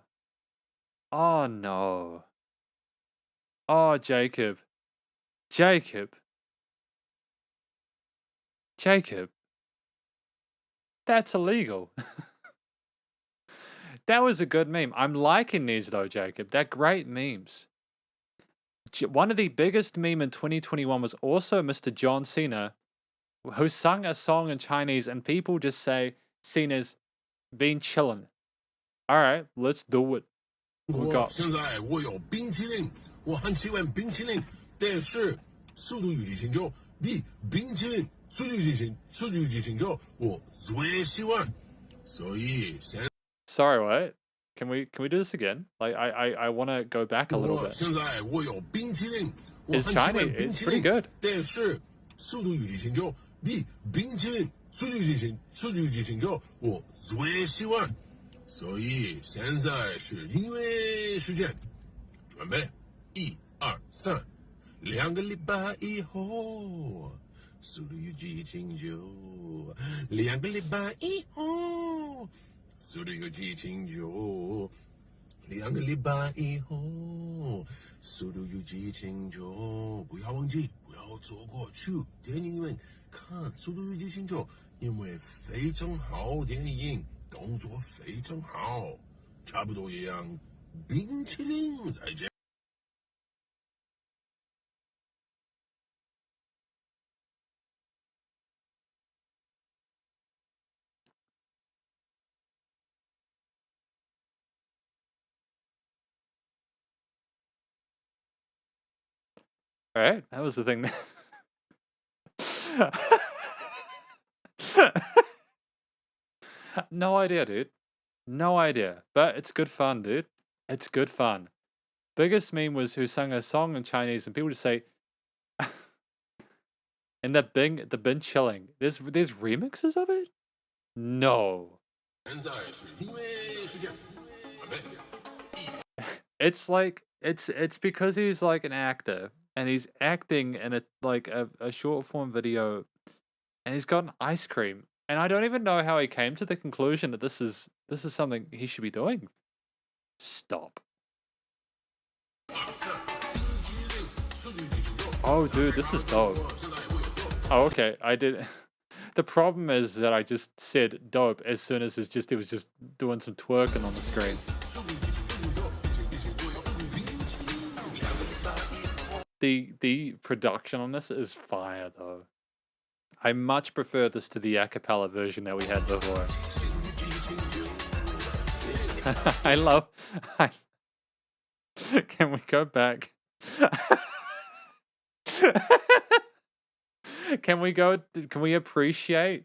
Oh no. Oh, Jacob. That's illegal. That was a good meme. I'm liking these though, Jacob. They're great memes. One of the biggest meme in 2021 was also Mr. John Cena, who sung a song in Chinese and people just say Cena's been chilling. All right, let's do it. We got. 现在我有冰淇淋，我很喜欢冰淇淋，但是速度与激情就比冰淇淋速度与激情就我最喜欢，所以现 Sorry, what? Can we do this again? Like I want to go back a little bit. 现在我有冰淇淋，我 His 很喜欢 Chinese 冰 is 淇 pretty 淋， good. 但是速度与激情就比冰淇淋速度与激情就我最喜欢。 所以现在是音乐时间，准备，1、2、3，2个礼拜以后，速度与激情就2个礼拜以后，速度与激情就2个礼拜以后，速度与激情就不要忘记，不要错过去电影院看《速度与激情就》，因为非常好电影。 动作非常好，差不多一样。冰淇淋再见。All right, that was the thing. No idea, dude. No idea. But it's good fun, dude. It's good fun. Biggest meme was who sang a song in Chinese and people just say and the bin chilling. There's remixes of it? No. It's like it's because he's like an actor and he's acting in a short form video and he's got an ice cream And I don't even know how he came to the conclusion that this is something he should be doing. Stop. Oh, dude, this is dope. Oh, okay. I did. The problem is that I just said dope as soon as it was just doing some twerking on the screen. The production on this is fire though. I much prefer this to the a cappella version that we had before. I love. Can we go back? Can we appreciate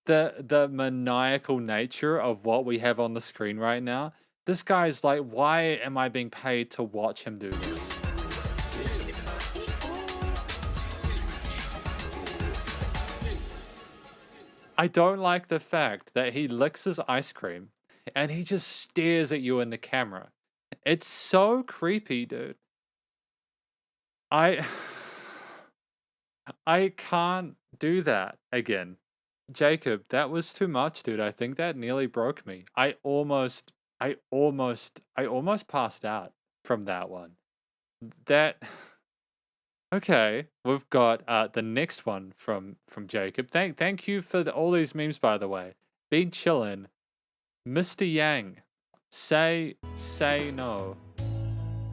the maniacal nature of what we have on the screen right now? This guy's like, why am I being paid to watch him do this? I don't like the fact that he licks his ice cream and he just stares at you in the camera. It's so creepy, dude. I can't do that again. Jacob, that was too much, dude. I think that nearly broke me. I almost passed out from that one. Okay, we've got the next one from Jacob. Thank you for all these memes, by the way. Been chillin'. Mr. Yang, say no.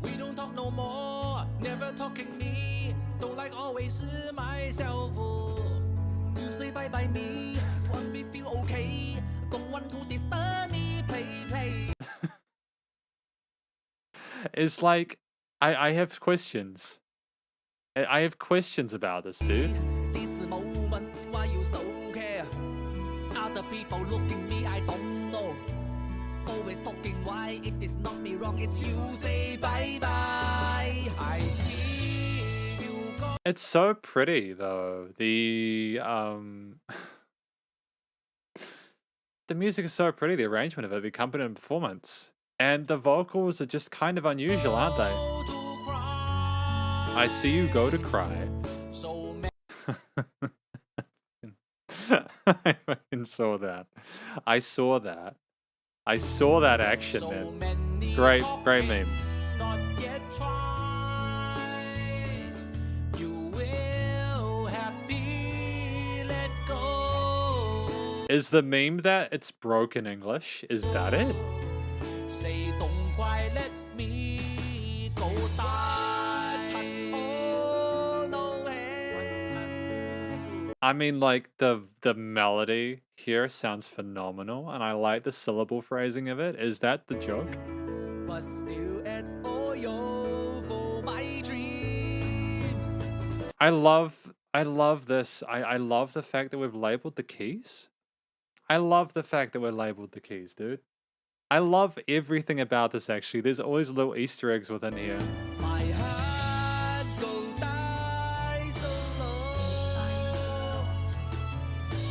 We don't talk no more, never talking me. Don't like always myself. You say bye bye me, want me feel okay. Don't want to disturb me, play. It's like I have questions. I have questions about this, dude. This moment, why you so care? Other people looking me, I don't know. Always talking why it is not me wrong, it's you say bye bye. I see you go. It's so pretty though. The music is so pretty, the arrangement of it, the accompaniment performance. And the vocals are just kind of unusual, aren't they? I see you go to cry. So I fucking saw that. I saw that action, man. Great meme. Not yet try. You will happy let go. Is the meme that it's broken English? Is that it? Say don't cry, let me go. I mean, like the melody here sounds phenomenal, and I like the syllable phrasing of it. Is that the joke? But still at all yo for my dream. I love this. I love the fact that we've labeled the keys. I love the fact that we're labeled the keys, dude. I love everything about this actually. There's always little Easter eggs within here. My heart go die so low.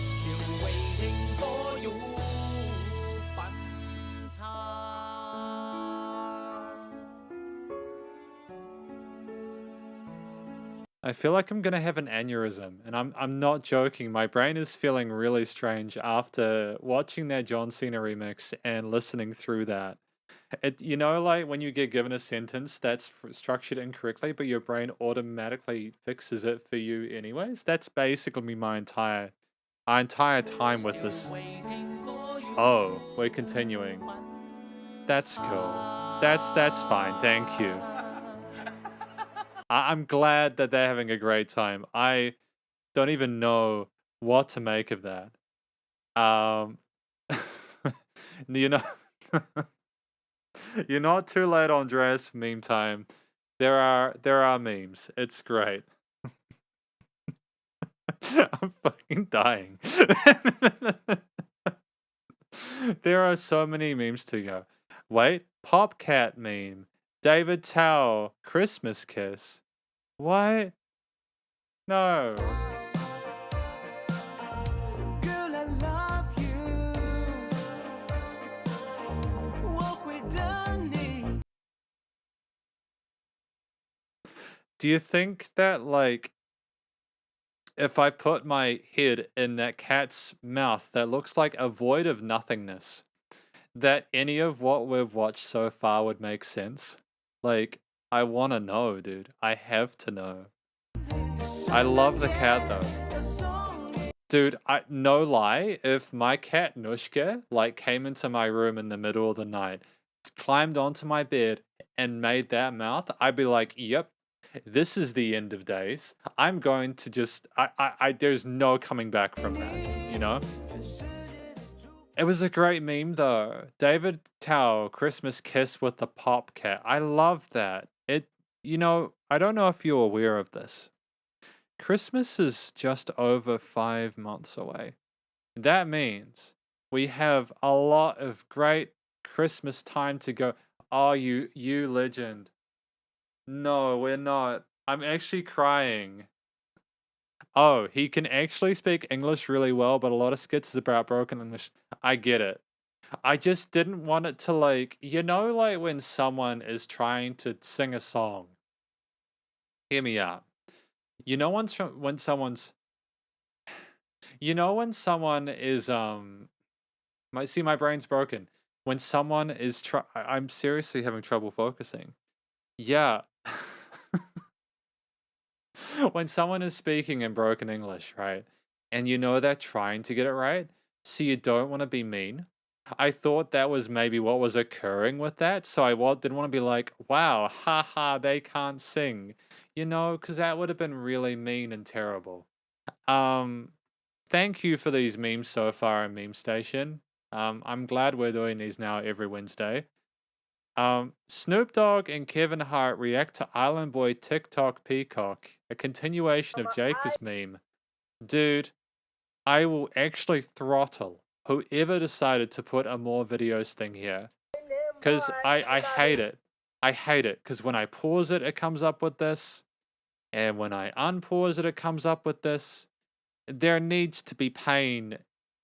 Still waiting for you. I feel like I'm gonna have an aneurysm, and I'm not joking. My brain is feeling really strange after watching that John Cena remix and listening through that. You know, like when you get given a sentence that's structured incorrectly, but your brain automatically fixes it for you anyways. That's basically my entire time with this. Oh, we're continuing. That's cool. That's fine. Thank you. I'm glad that they're having a great time. I don't even know what to make of that. You know, you're not too late, Andreas. For meme time. There are memes. It's great. I'm fucking dying. There are so many memes to go. Wait, Popcat meme. David Tao, Christmas kiss. What? No. Girl, I love you. What we done. Do you think that, like, if I put my head in that cat's mouth that looks like a void of nothingness, that any of what we've watched so far would make sense. Like, I want to know, dude. I have to know. I love the cat though. Dude, no lie, if my cat Nushka like came into my room in the middle of the night, climbed onto my bed and made that mouth, I'd be like, yep, this is the end of days. I'm going to just there's no coming back from that, you know? It was a great meme though. David Tao, Christmas kiss with the pop cat. I love that. I don't know if you're aware of this. Christmas is just over 5 months away. That means we have a lot of great Christmas time to go. Oh, you legend. No, we're not. I'm actually crying. Oh, he can actually speak English really well, but a lot of skits is about broken English. I get it. I just didn't want it to like when someone is trying to sing a song. Hear me out. When someone's when someone is my brain's broken. When someone is I'm seriously having trouble focusing. Yeah. When someone is speaking in broken English, right? And they're trying to get it right, so you don't want to be mean. I thought that was maybe what was occurring with that, so I didn't want to be like, wow, haha, they can't sing. Because that would have been really mean and terrible. Thank you for these memes so far in Meme Station. I'm glad we're doing these now every Wednesday. Snoop Dogg and Kevin Hart react to Island Boy TikTok Peacock, a continuation of Jacob's meme. Dude, I will actually throttle whoever decided to put a more videos thing here. Because I hate it. I hate it. Because when I pause it, it comes up with this. And when I unpause it, it comes up with this. There needs to be pain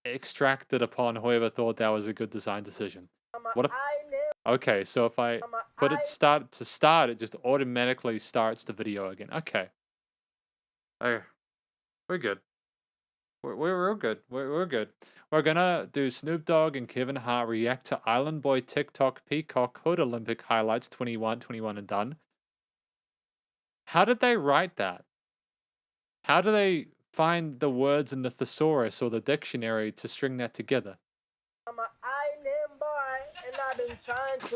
extracted upon whoever thought that was a good design decision. What if... Okay, so if I put it to start, it just automatically starts the video again. Okay. Oh, we're good. We're good. We're good. We're gonna do Snoop Dogg and Kevin Hart react to Island Boy TikTok Peacock Hood Olympic highlights 21 and done. How did they write that? How do they find the words in the thesaurus or the dictionary to string that together? I'm an island boy, and I've been trying to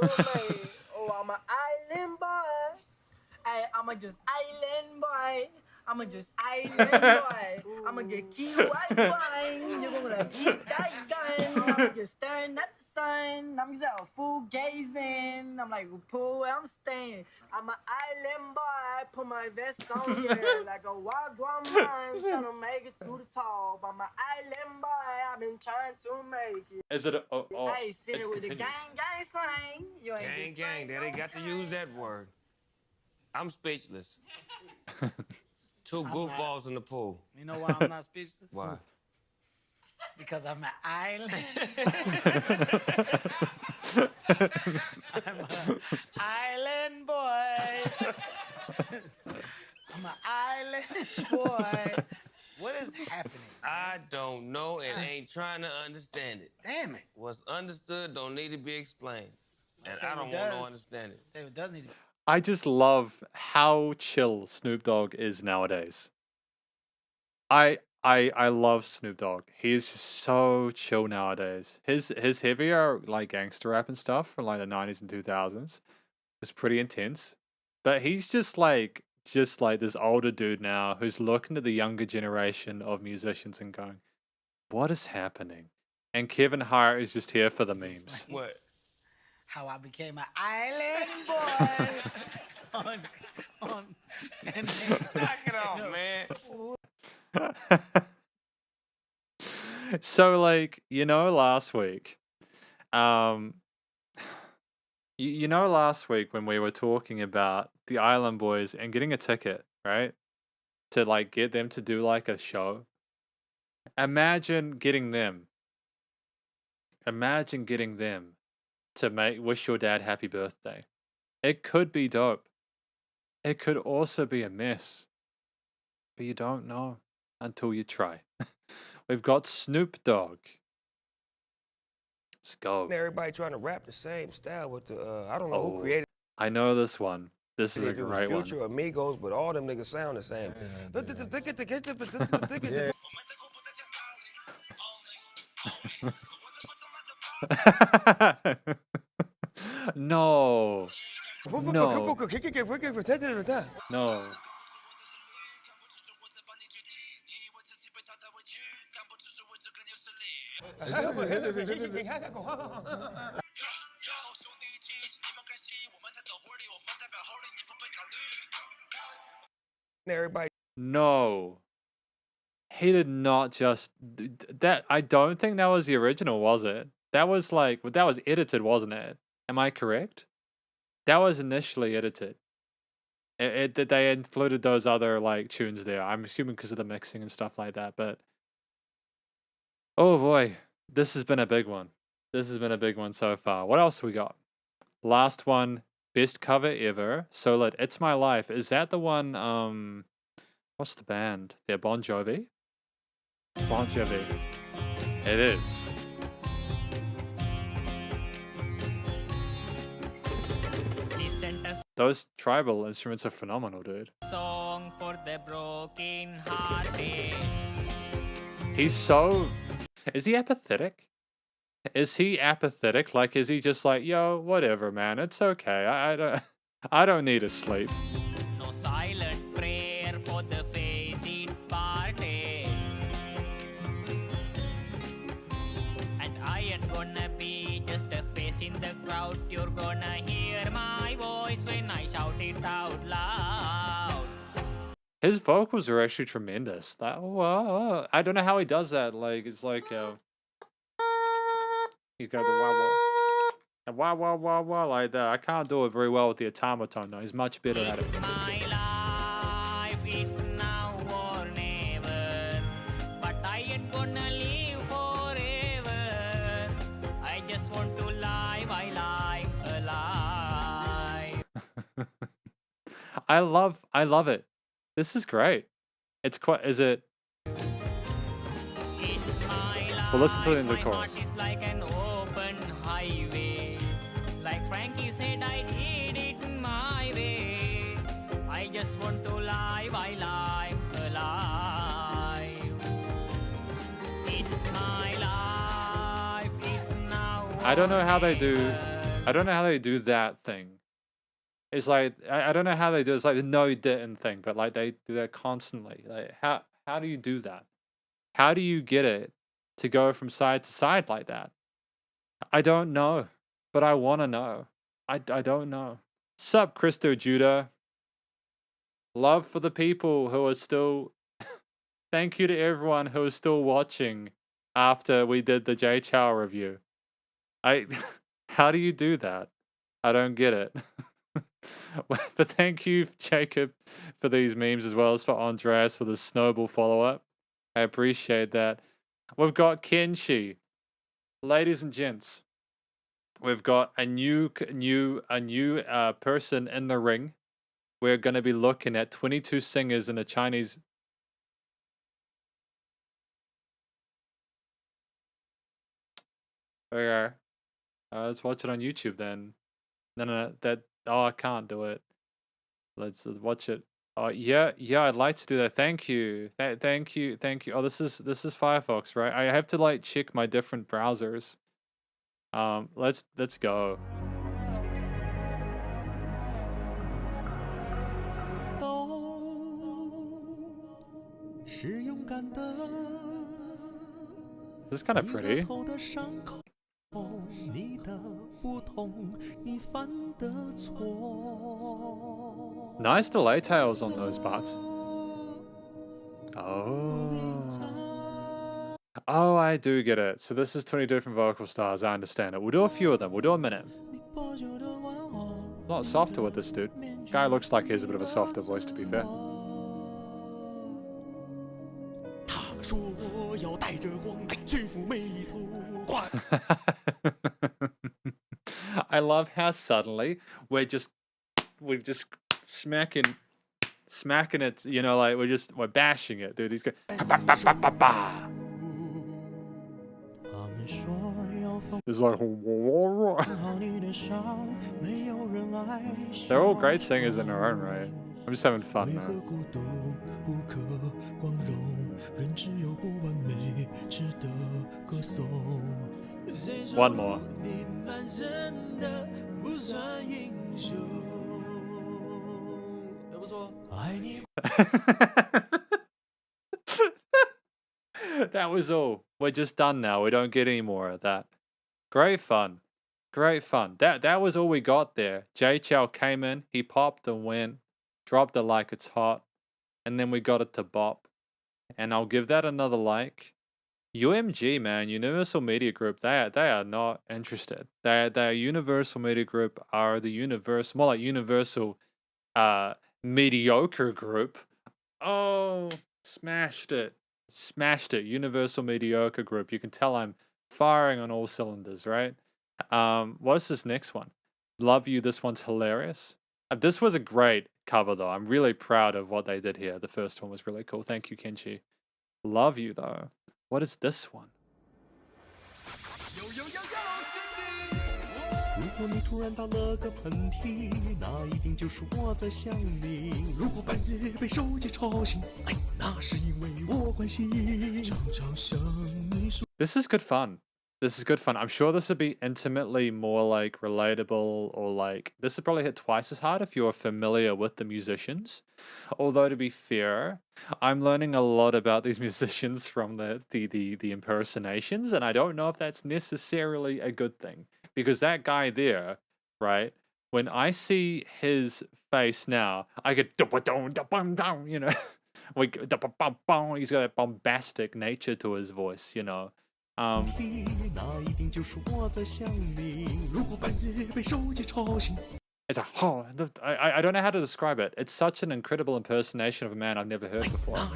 make. Oh, I'm an island boy. I'm just island boy. I'm just island boy. I'm get key white wine. You're gonna get that gun. I'm just staring at the sun. I'm just out full gazing. I'm like, pool where I'm staying. I'm an island boy. Put my vest on here like a wagwan man. Trying to make it to the top. I'm an island boy. I've been trying to make it. Is it Hey, sitting it with the gang slang. You ain't Gang, they got to use that word. I'm speechless. Two goofballs in the pool. You know why I'm not speechless? Why? Because I'm an island. I'm an island boy. I'm an island boy. What is happening? I don't know and ain't trying to understand it. Damn it. What's understood don't need to be explained. And I don't want to understand it. It does need to be. I just love how chill Snoop Dogg is nowadays. I love Snoop Dogg. He's just so chill nowadays. His heavier like gangster rap and stuff from like the 90s and 2000s was pretty intense. But he's just like this older dude now who's looking at the younger generation of musicians and going, what is happening? And Kevin Hart is just here for the memes. What? How I became an island boy. Knock it off, man. So like, last week, last week when we were talking about the Island Boys and getting a ticket, right? To like get them to do like a show. Imagine getting them to wish your dad happy birthday. It could be dope. It could also be a mess. But you don't know. until you try. We've got Snoop Dogg. Let's go. Everybody trying to rap the same style with the I don't know who created I know this one. This is a it. It was great one. Future, Amigos, but all them niggas sound the same. No. No. No. Everybody. No. He did not just that. I don't think that was the original, was it? That was like that was edited, wasn't it? Am I correct? That was initially edited. That they included those other like tunes there. I'm assuming because of the mixing and stuff like that. But oh boy, this has been a big one. This has been a big one so far. What else we got? Last one, best cover ever. Solid, It's My Life. Is that the one? What's the band? They're Bon Jovi. Bon Jovi. It is. Those tribal instruments are phenomenal, dude. Song for the broken hearted. He's so... Is he apathetic? Is he apathetic? Like, is he just like, yo, whatever, man, it's okay. I don't need to sleep. No silent prayer for the faded party. And I ain't gonna be just a face in the crowd. You're gonna hear my voice when I shout it out loud. His vocals are actually tremendous. Like, whoa, I don't know how he does that. Like, it's like, you got the wah like that. I can't do it very well with the automaton though. He's much better at it. It's my life, it's now or never. But I ain't gonna live forever. I just want to live, I alive. I love it. This is great. It's quite. Is it? Well, listen to it in the chorus. It's like an open highway. Like Frankie said, I did it my way. I just want to live, I live, alive. It's my life, it's now. I don't know how they do. I don't know how they do that thing. It's like I don't know how they do. It's like the no didn't thing, but like they do that constantly. Like how do you do that? How do you get it to go from side to side like that? I don't know, but I want to know. I don't know. Sup, Christo Judah. Love for the people who are still. Thank you to everyone who is still watching after we did the J Chow review. How do you do that? I don't get it. But thank you, Jacob, for these memes as well as for Andreas for the snowball follow-up. I appreciate that. We've got Kenshi. Ladies and gents, we've got a new person in the ring. We're going to be looking at 22 singers in a Chinese... Okay. Let's watch it on YouTube then. No, that... Oh, I can't do it. Let's watch it. Oh, yeah, I'd like to do that. Thank you. Thank you. Oh, this is Firefox, right? I have to like check my different browsers. Let's go. This is kind of pretty. Nice delay tails on those parts. Oh, I do get it. So this is 20 different vocal styles. I understand it. We'll do a few of them. We'll do a minute. A lot softer with this dude. Guy looks like he has a bit of a softer voice, to be fair. I love how suddenly we're just smacking smacking it, you know, like we're bashing it, dude. He's going ba, ba, ba, ba, ba. It's like they're all great singers in their own right. I'm just having fun, man. One more. That was all. We're just done now. We don't get any more of that. Great fun. Great fun. That was all we got there. Jay Chow came in, he popped and went, dropped it like it's hot, and then we got it to bop. And I'll give that another like. UMG, man, Universal Media Group, they are not interested. They Universal Media Group are the more like Universal Mediocre Group. Oh, smashed it. Smashed it. Universal Mediocre Group. You can tell I'm firing on all cylinders, right? What's this next one? Love You. This one's hilarious. This was a great cover, though. I'm really proud of what they did here. The first one was really cool. Thank you, Kenshi. Love You, though. What is this one? 如果你突然打了个喷嚏，那一定就是我在想你。如果半夜被手机吵醒，哎，那是因为我关心。常常想你说。This is good fun. This is good fun. I'm sure this would be intimately more like relatable, or like this would probably hit twice as hard if you're familiar with the musicians. Although to be fair, I'm learning a lot about these musicians from the impersonations, and I don't know if that's necessarily a good thing. Because that guy there, right? When I see his face now, I get you know, he's got a bombastic nature to his voice, you know. It's a I don't know how to describe it. It's such an incredible impersonation of a man I've never heard before. I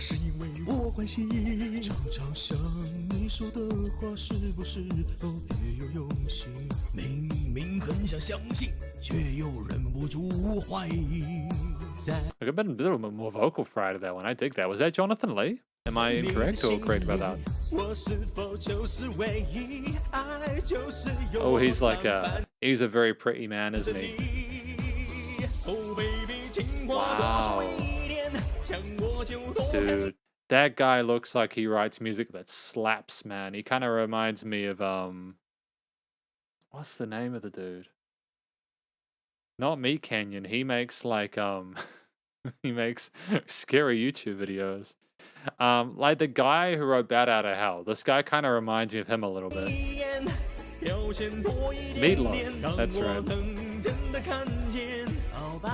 got a little bit more vocal fry to that one. I dig that. Was that Jonathan Lee? Am I incorrect or correct about that? Oh, he's like he's a very pretty man, isn't he? Wow. Dude, that guy looks like he writes music that slaps, man. He kind of reminds me of what's the name of the dude? Not Meat Canyon. He makes like he makes scary YouTube videos. Like the guy who wrote Bat Out of Hell. This guy kind of reminds me of him a little bit. Meatloaf. That's right.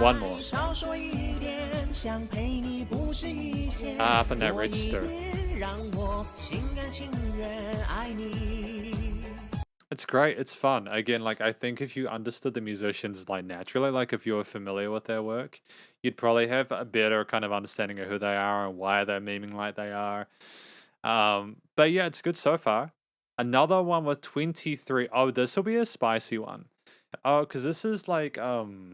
One more. Up in that register. It's great. It's fun. Again, like I think if you understood the musicians like naturally, like if you were familiar with their work, you'd probably have a better kind of understanding of who they are and why they're memeing like they are. But yeah, it's good so far. Another one with 23. Oh, this will be a spicy one. Oh, because this is like Dalabingba.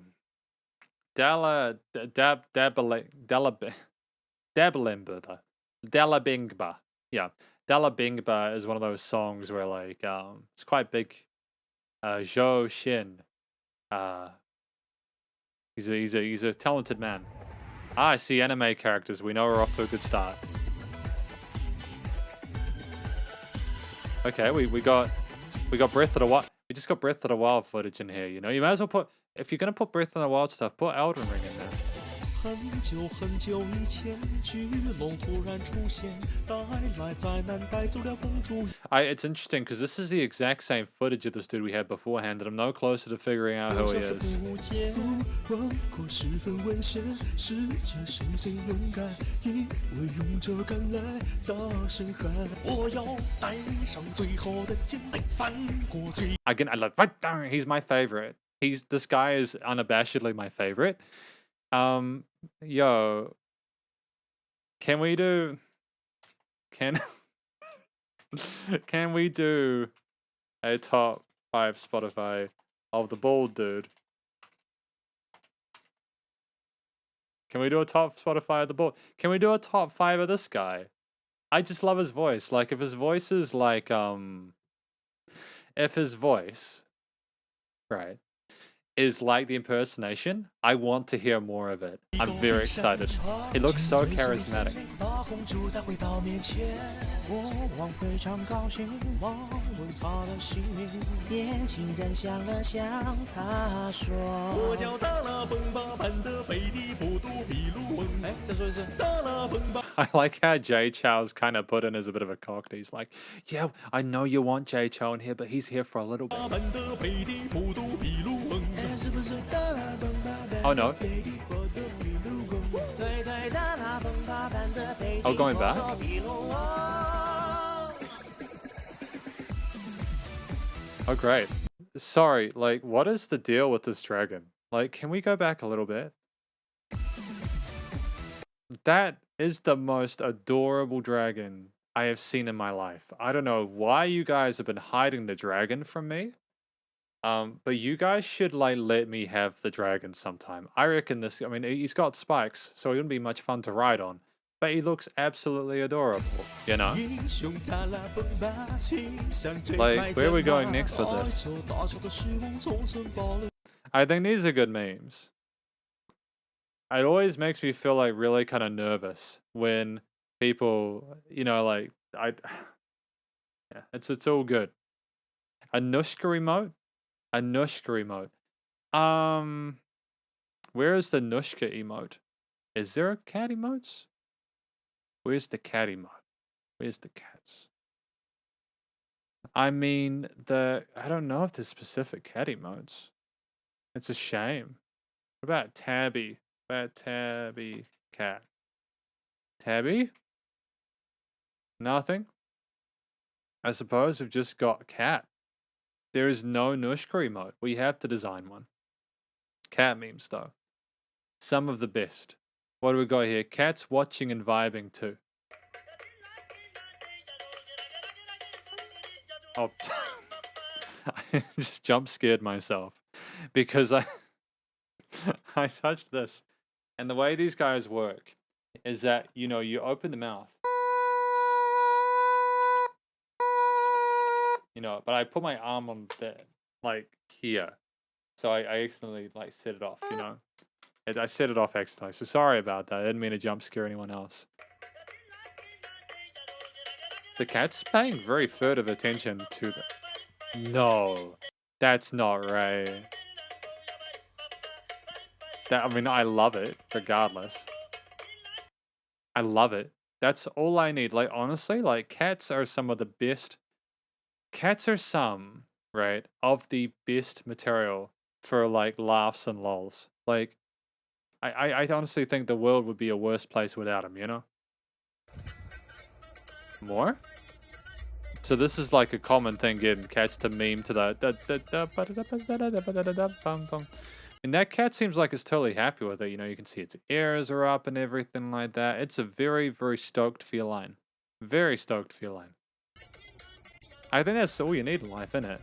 Yeah. Dalabingba is one of those songs where like it's quite big. Zhou Xin. He's a talented man. I see anime characters. We know we're off to a good start. Okay, we got Breath of the Wild. We just got Breath of the Wild footage in here. You know, you might as well put, if you're gonna put Breath of the Wild stuff, put Elden Ring in there. It's interesting because this is the exact same footage of this dude we had beforehand, and I'm no closer to figuring out who he is. Again, I love right down. He's my favorite. This guy is unabashedly my favorite. Yo, can we do a top 5 Spotify of the bald dude? Can we do a top Spotify of the board? Can we do a top 5 of this guy? I just love his voice. Like, if his voice is like, if his voice, right, is like the impersonation, I want to hear more of it. I'm very excited. He looks so charismatic. 大公主她回到面前，国王非常高兴，王问她的姓名，年轻人想了想，他说：我叫达拉崩巴班的贝蒂普杜比鲁翁。哎，再说一次，达拉崩巴。 I like how Jay Chou's kind of put in as a bit of a cockney. He's like, yeah, I know you want Jay Chou in here, but he's here for a little bit. Oh no. Oh, going back? Oh, great. Sorry, like, what is the deal with this dragon? Like, can we go back a little bit? That is the most adorable dragon I have seen in my life. I don't know why you guys have been hiding the dragon from me. But you guys should, like, let me have the dragon sometime. I reckon this, I mean, he's got spikes, so he wouldn't be much fun to ride on. But he looks absolutely adorable, you know? Like, where are we going next with this? I think these are good memes. It always makes me feel, like, really kind of nervous when people, you know, like, yeah, it's all good. Anushka emote? Anushka emote. Where is the Nushka emote? Is there a cat emotes? Where's the cat emote? Where's the cats? I mean, I don't know if there's specific cat emotes. It's a shame. What about Tabby? Tabby cat. Tabby? Nothing? I suppose we've just got cat. There is no Nushka emote. We have to design one. Cat memes, though. Some of the best. What do we got here? Cats watching and vibing too. Oh, I just jump scared myself because I touched this. And the way these guys work is that, you know, you open the mouth. You know, but I put my arm on the, like, here. So I accidentally, like, set it off, you know. I set it off accidentally. So sorry about that. I didn't mean to jump scare anyone else. The cat's paying very furtive attention to the... No. That's not right. I mean, I love it, regardless. I love it. That's all I need. Like, honestly, like, cats are some of the best... Cats are some, right, of the best material for, like, laughs and lols. Like, I honestly think the world would be a worse place without them, you know? More? So this is like a common thing, getting cats to meme to the... And that cat seems like it's totally happy with it. You know, you can see its ears are up and everything like that. It's a very, very stoked feline. Very stoked feline. I think that's all you need in life, isn't it?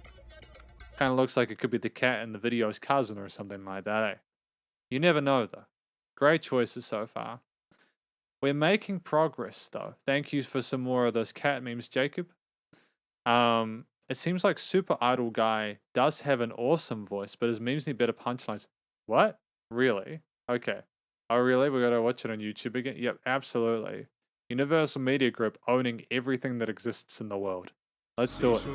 Kind of looks like it could be the cat in the video's cousin or something like that, eh? You never know, though. Great choices so far. We're making progress, though. Thank you for some more of those cat memes, Jacob. It seems like Super Idol Guy does have an awesome voice, but his memes need better punchlines. What? Really? Okay. Oh, really? We gotta watch it on YouTube again? Yep, absolutely. Universal Media Group owning everything that exists in the world. Let's do it.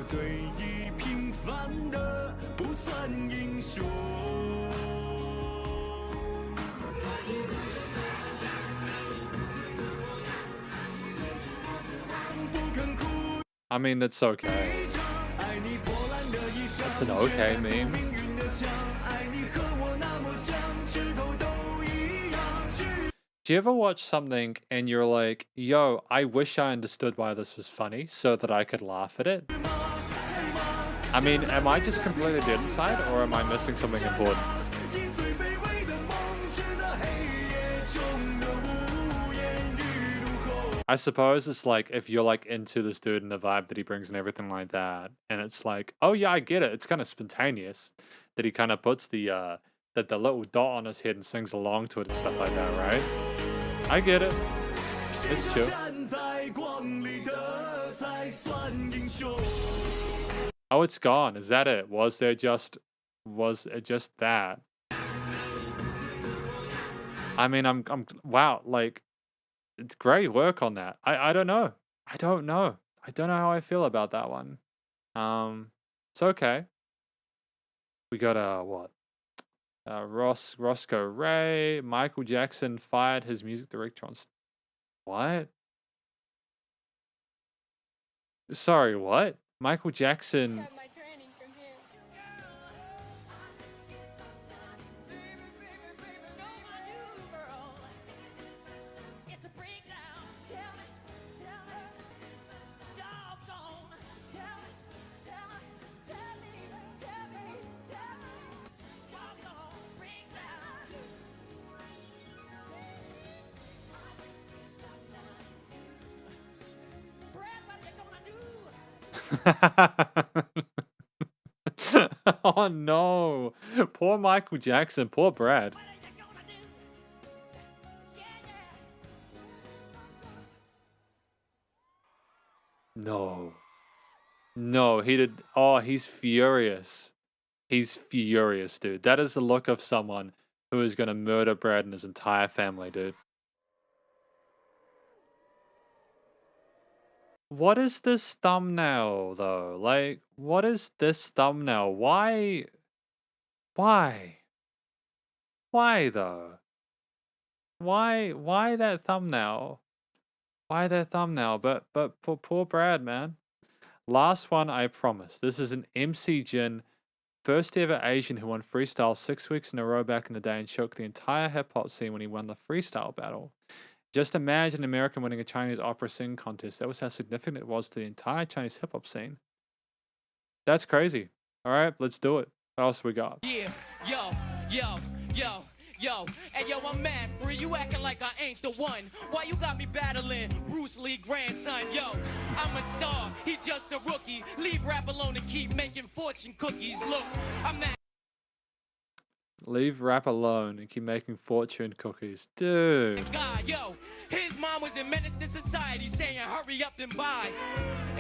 I mean, that's okay. That's an okay meme. Do you ever watch something and you're like, yo, I wish I understood why this was funny so that I could laugh at it? I mean, am I just completely dead inside or am I missing something important? I suppose it's like if you're like into this dude and the vibe that he brings and everything like that, and it's like, oh yeah, I get it. It's kind of spontaneous that he kind of puts the the little dot on his head and sings along to it and stuff like that, right? I get it. It's chill. Oh, it's gone. Is that it? Was it just that? I mean, I'm wow, like, it's great work on that. I don't know. I don't know how I feel about that one. It's okay. We got what? Roscoe Ray. Michael Jackson fired his music director on. What? Sorry, what? Michael Jackson. Oh no, poor Michael Jackson, poor Brad. No, he did. Oh, he's furious. He's furious, dude. That is the look of someone who is gonna murder Brad and his entire family, dude. What is this thumbnail, though? Like, what is this thumbnail? Why? Why, though? Why that thumbnail? Why that thumbnail? But poor Brad, man. Last one, I promise. This is an MC Jin, first ever Asian who won freestyle 6 weeks in a row back in the day and shook the entire hip-hop scene when he won the freestyle battle. Just imagine an American winning a Chinese opera singing contest. That was how significant it was to the entire Chinese hip-hop scene. That's crazy. All right, let's do it. What else we got? Yeah, yo, and yo, I'm mad for you acting like I ain't the one. Why you got me battling Bruce Lee grandson? Yo, I'm a star, he just a rookie. Leave rap alone and keep making fortune cookies. Look, I'm not. Leave rap alone and keep making fortune cookies. Dude. God, yo, his mom was in menace to society saying hurry up and buy.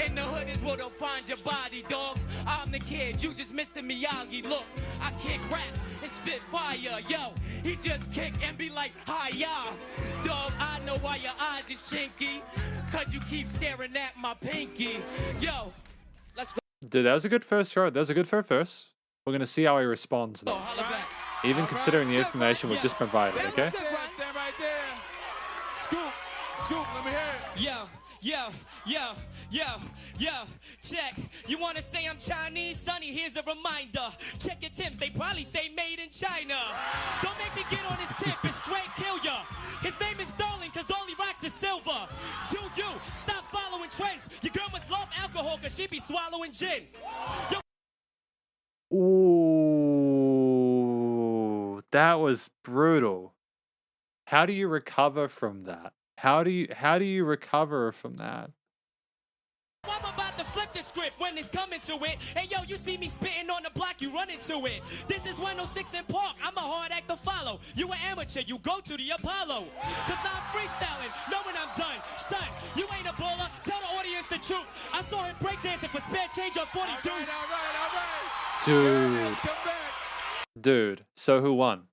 In the hood is where they'll find your body, dog. I'm the kid, you just Mr. Miyagi. Look, I kick raps and spit fire. Yo, he just kick and be like, hi-ya. Dog, I know why your eyes is chinky. Cause you keep staring at my pinky. Yo, let's go. Dude, that was a good first throw. That was a good first verse. We're going to see how he responds though. Even considering the information we've just provided, okay? Stand right there. Scoop, let me hear it. Yo, check. You wanna say I'm Chinese? Sonny, here's a reminder. Check your Timbs, they probably say made in China. Don't make me get on his tip and straight kill ya. His name is Darling, cause all he rocks is silver. Do you stop following trends? Your girl must love alcohol, cause she be swallowing gin. Yo. Ooh, that was brutal. How do you recover from that? How do you recover from that? I'm about to flip the script when it's coming to it. Hey yo, you see me spitting on the block, you run into it. This is 106 in Park, I'm a hard act to follow. You an amateur, you go to the Apollo. Cause I'm freestyling, knowing I'm done. Son, you ain't a baller, tell the audience the truth. I saw him breakdancing for spare change on 40 dudes. All right. Dude, so who won?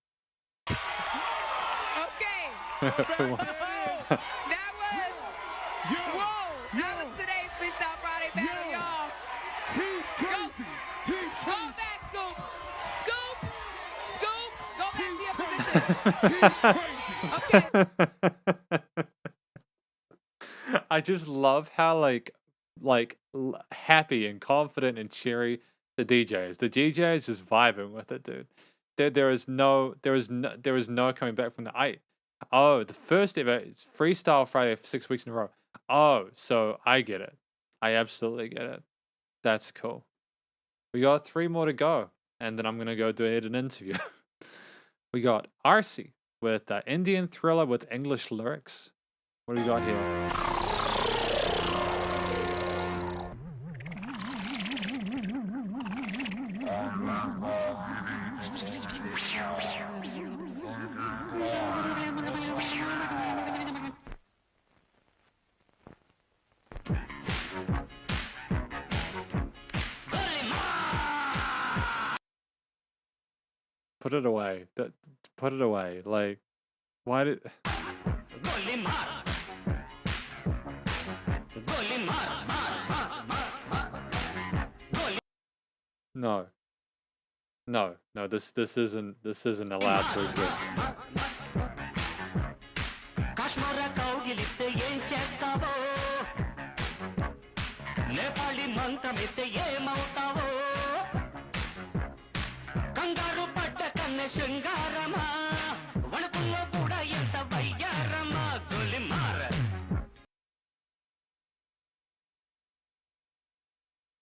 Okay. Who won? That was today's Freestyle Friday battle, y'all. Go back, Scoop. Go back to your position. Okay. I just love how like happy and confident and cheery the DJ is. The DJ is just vibing with it, dude. There is no coming back from the the first ever it's Freestyle Friday for 6 weeks in a row. Oh, so I get it. I absolutely get it. That's cool. We got 3 more to go, and then I'm gonna go do an interview. We got RC with Indian Thriller with English lyrics. What do we got here? Put it away. Put it away. Like, why did? No. No. No. This isn't allowed to exist.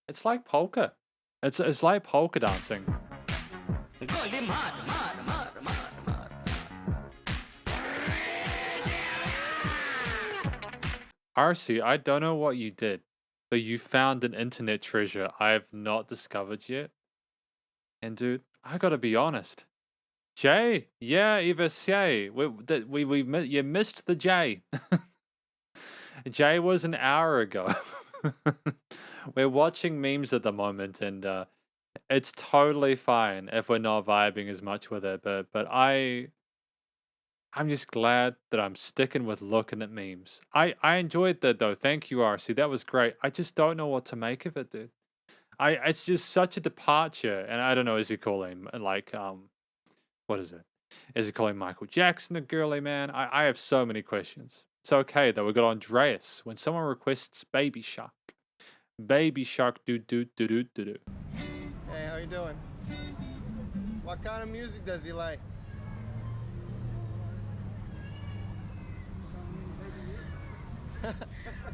It's like polka. It's like polka dancing. RC, I don't know what you did, but you found an internet treasure I have not discovered yet. And dude, I gotta be honest. Jay, yeah, Eva Say, you missed the J. Jay was an hour ago. We're watching memes at the moment, and it's totally fine if we're not vibing as much with it. But I'm just glad that I'm sticking with looking at memes. I enjoyed that though. Thank you, RC. That was great. I just don't know what to make of it, dude. It's just such a departure, and I don't know. Is he calling like what is it? Is he calling Michael Jackson a girly man? I have so many questions. It's okay though. We got Andreas. When someone requests Baby Shark, Baby Shark, do. Hey, how you doing? What kind of music does he like?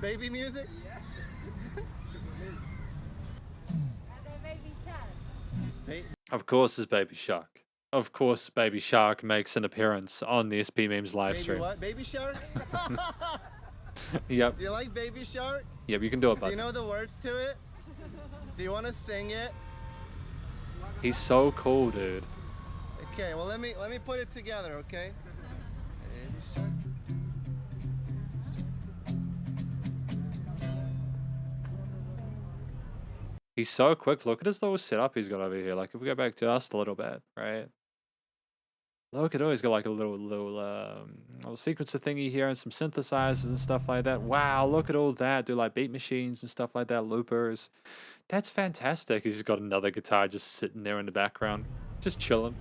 Baby music? Of course, it's Baby Shark. Of course, Baby Shark makes an appearance on the SP Memes live stream. Baby what? Baby Shark? Yep. Do you like Baby Shark? Yep, you can do it, Do bud. you know the words to it? Do you want to sing it? He's so cool, dude. Okay, well let me put it together, okay? Baby Shark. He's so quick. Look at his little setup he's got over here. Like, if we go back just a little bit, right? Look at it. He's got like a little sequencer thingy here and some synthesizers and stuff like that. Wow, look at all that. Do like beat machines and stuff like that. Loopers. That's fantastic. He's got another guitar just sitting there in the background. Just chilling.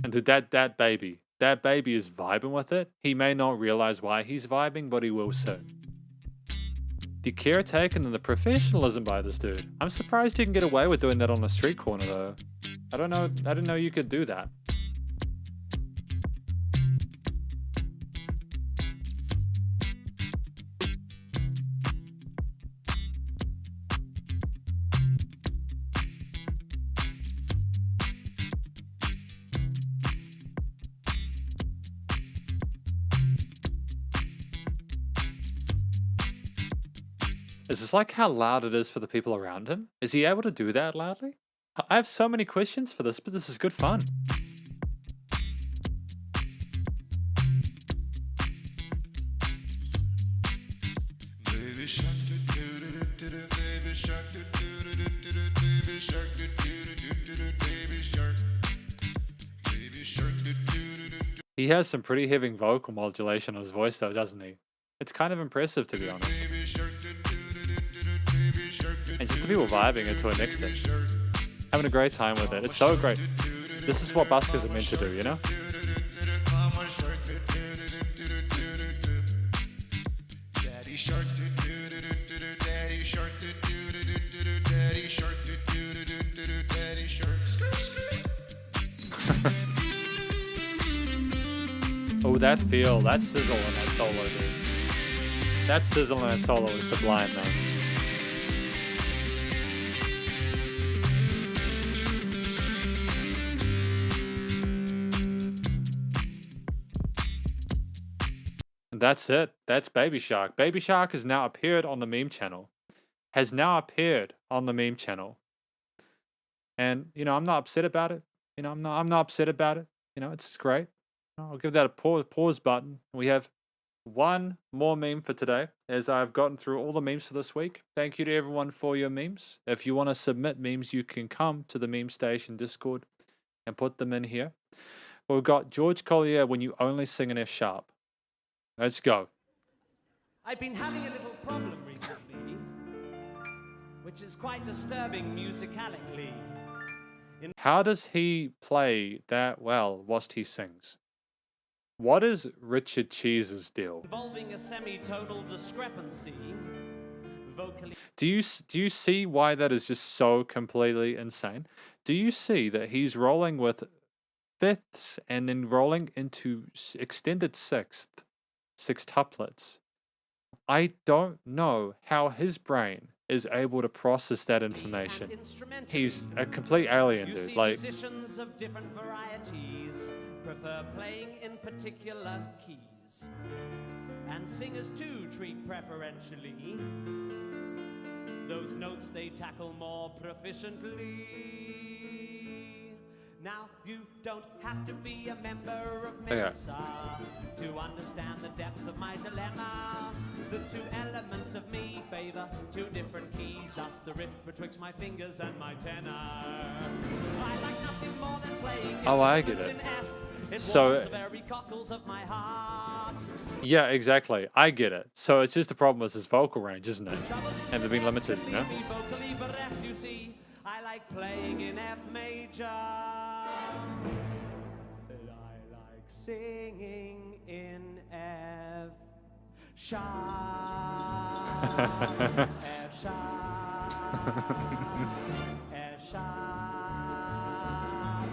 And dude, that baby is vibing with it. He may not realize why he's vibing, but he will soon. The caretaker and the professionalism by this dude. I'm surprised you can get away with doing that on a street corner though. I didn't know you could do that. Is this like how loud it is for the people around him? Is he able to do that loudly? I have so many questions for this, but this is good fun. Baby shark, baby shark, baby shark, baby shark, baby shark. He has some pretty heavy vocal modulation on his voice though, doesn't he? It's kind of impressive to be honest. And just the people vibing it to an extent. Having a great time with it. It's so great. This is what buskers are meant to do, you know? Daddy shark, daddy shark, daddy shark, daddy shark. Oh, that feel, that sizzle in that solo, dude. That sizzle in that solo is sublime, man. And that's it. That's Baby Shark. Baby Shark has now appeared on the meme channel. And I'm not upset about it. I'm not upset about it. It's great. I'll give that a pause button. We have one more meme for today, as I've gotten through all the memes for this week. Thank you to everyone for your memes. If you want to submit memes, you can come to the Meme Station Discord and put them in here. We've got George Collier, When You Only Sing in F sharp. Let's go. I've been having a little problem recently, which is quite disturbing musicalically. How does he play that well whilst he sings? What is Richard Cheese's deal? Involving a semitonal discrepancy, vocally. Do you see why that is just so completely insane? Do you see that he's rolling with fifths and then rolling into extended sextuplets? I don't know how his brain is able to process that information. He's a complete alien, You dude. see, Like, musicians of different varieties prefer playing in particular keys, and singers too treat preferentially those notes they tackle more proficiently. Now, you don't have to be a member of Mensa to understand the depth of my dilemma. The two elements of me favor two different keys, thus the rift betwixt my fingers and my tenor. I like nothing more than playing oh, I get instruments it. in F. It So, warms the very cockles of my heart. yeah, exactly. I get it. So it's just the problem with his vocal range, isn't it? And they've been limited, you know? Me vocally bereft, you see. I like playing in F major. But I like singing in F sharp. F sharp. F sharp.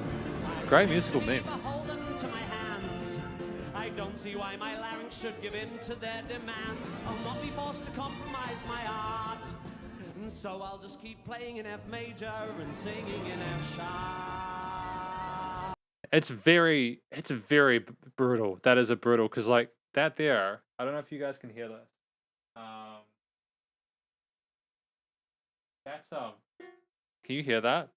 Great musical meme. Beholden to my hands. I don't see why my larynx should give in to their demands. I'll not be forced to compromise my art. And so I'll just keep playing in F major and singing in F sharp. It's very brutal. That is a brutal, because like that there, I don't know if you guys can hear this. That's can you hear that?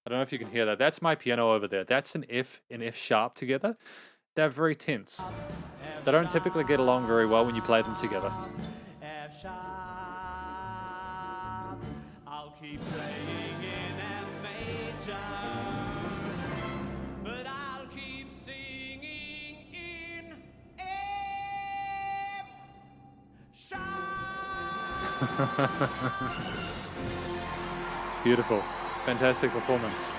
I don't know if you can hear that. That's my piano over there. That's an F and F sharp together. They're very tense. They don't typically get along very well when you play them together. F sharp. I'll keep playing in F major, but I'll keep singing in F sharp. Beautiful. Fantastic performance.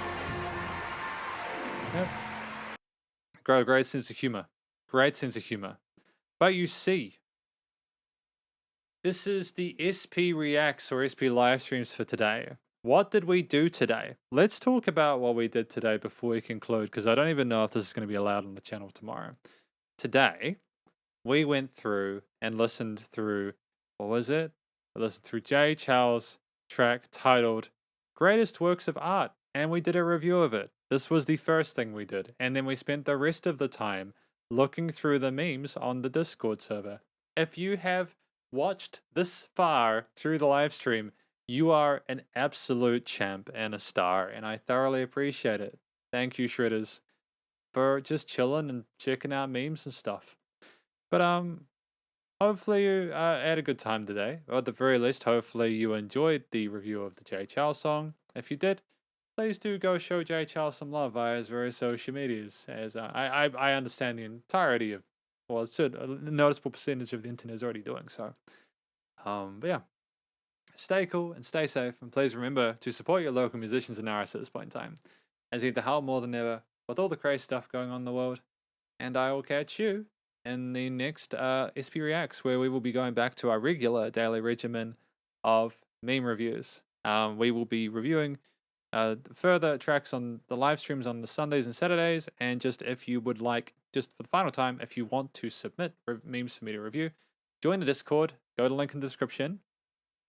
Yep. Great sense of humor. Great sense of humor. But you see, this is the SP Reacts or SP live streams for today. What did we do today? Let's talk about what we did today before we conclude, because I don't even know if this is going to be allowed on the channel tomorrow. Today, we went through and listened through, what was it? We listened through Jay Chou's track titled Greatest Works of Art, and we did a review of it. This was the first thing we did, and then we spent the rest of the time looking through the memes on the Discord server. If you have watched this far through the live stream, you are an absolute champ and a star, and I thoroughly appreciate it. Thank you, Shredders, for just chilling and checking out memes and stuff. But hopefully you had a good time today, or at the very least, hopefully you enjoyed the review of the Jay Chou song. If you did, please do go show Jay Chou some love via his various social medias, as I understand the entirety of, well, it's a noticeable percentage of the internet is already doing so. But yeah, stay cool and stay safe, and please remember to support your local musicians and artists at this point in time, as need the help more than ever with all the crazy stuff going on in the world. And I will catch you in the next SP Reacts, where we will be going back to our regular daily regimen of meme reviews. We will be reviewing further tracks on the live streams on the Sundays and Saturdays, and just if you would like, just for the final time, if you want to submit memes for me to review, join the Discord, go to the link in the description.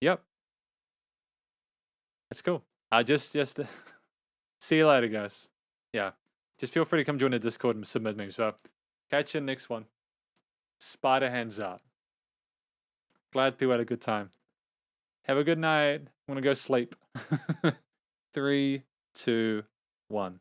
Yep. That's cool. Just see you later, guys. Yeah. Just feel free to come join the Discord and submit memes. So catch you in the next one. Spider hands out. Glad people had a good time. Have a good night. I'm gonna go sleep. 3, 2, 1.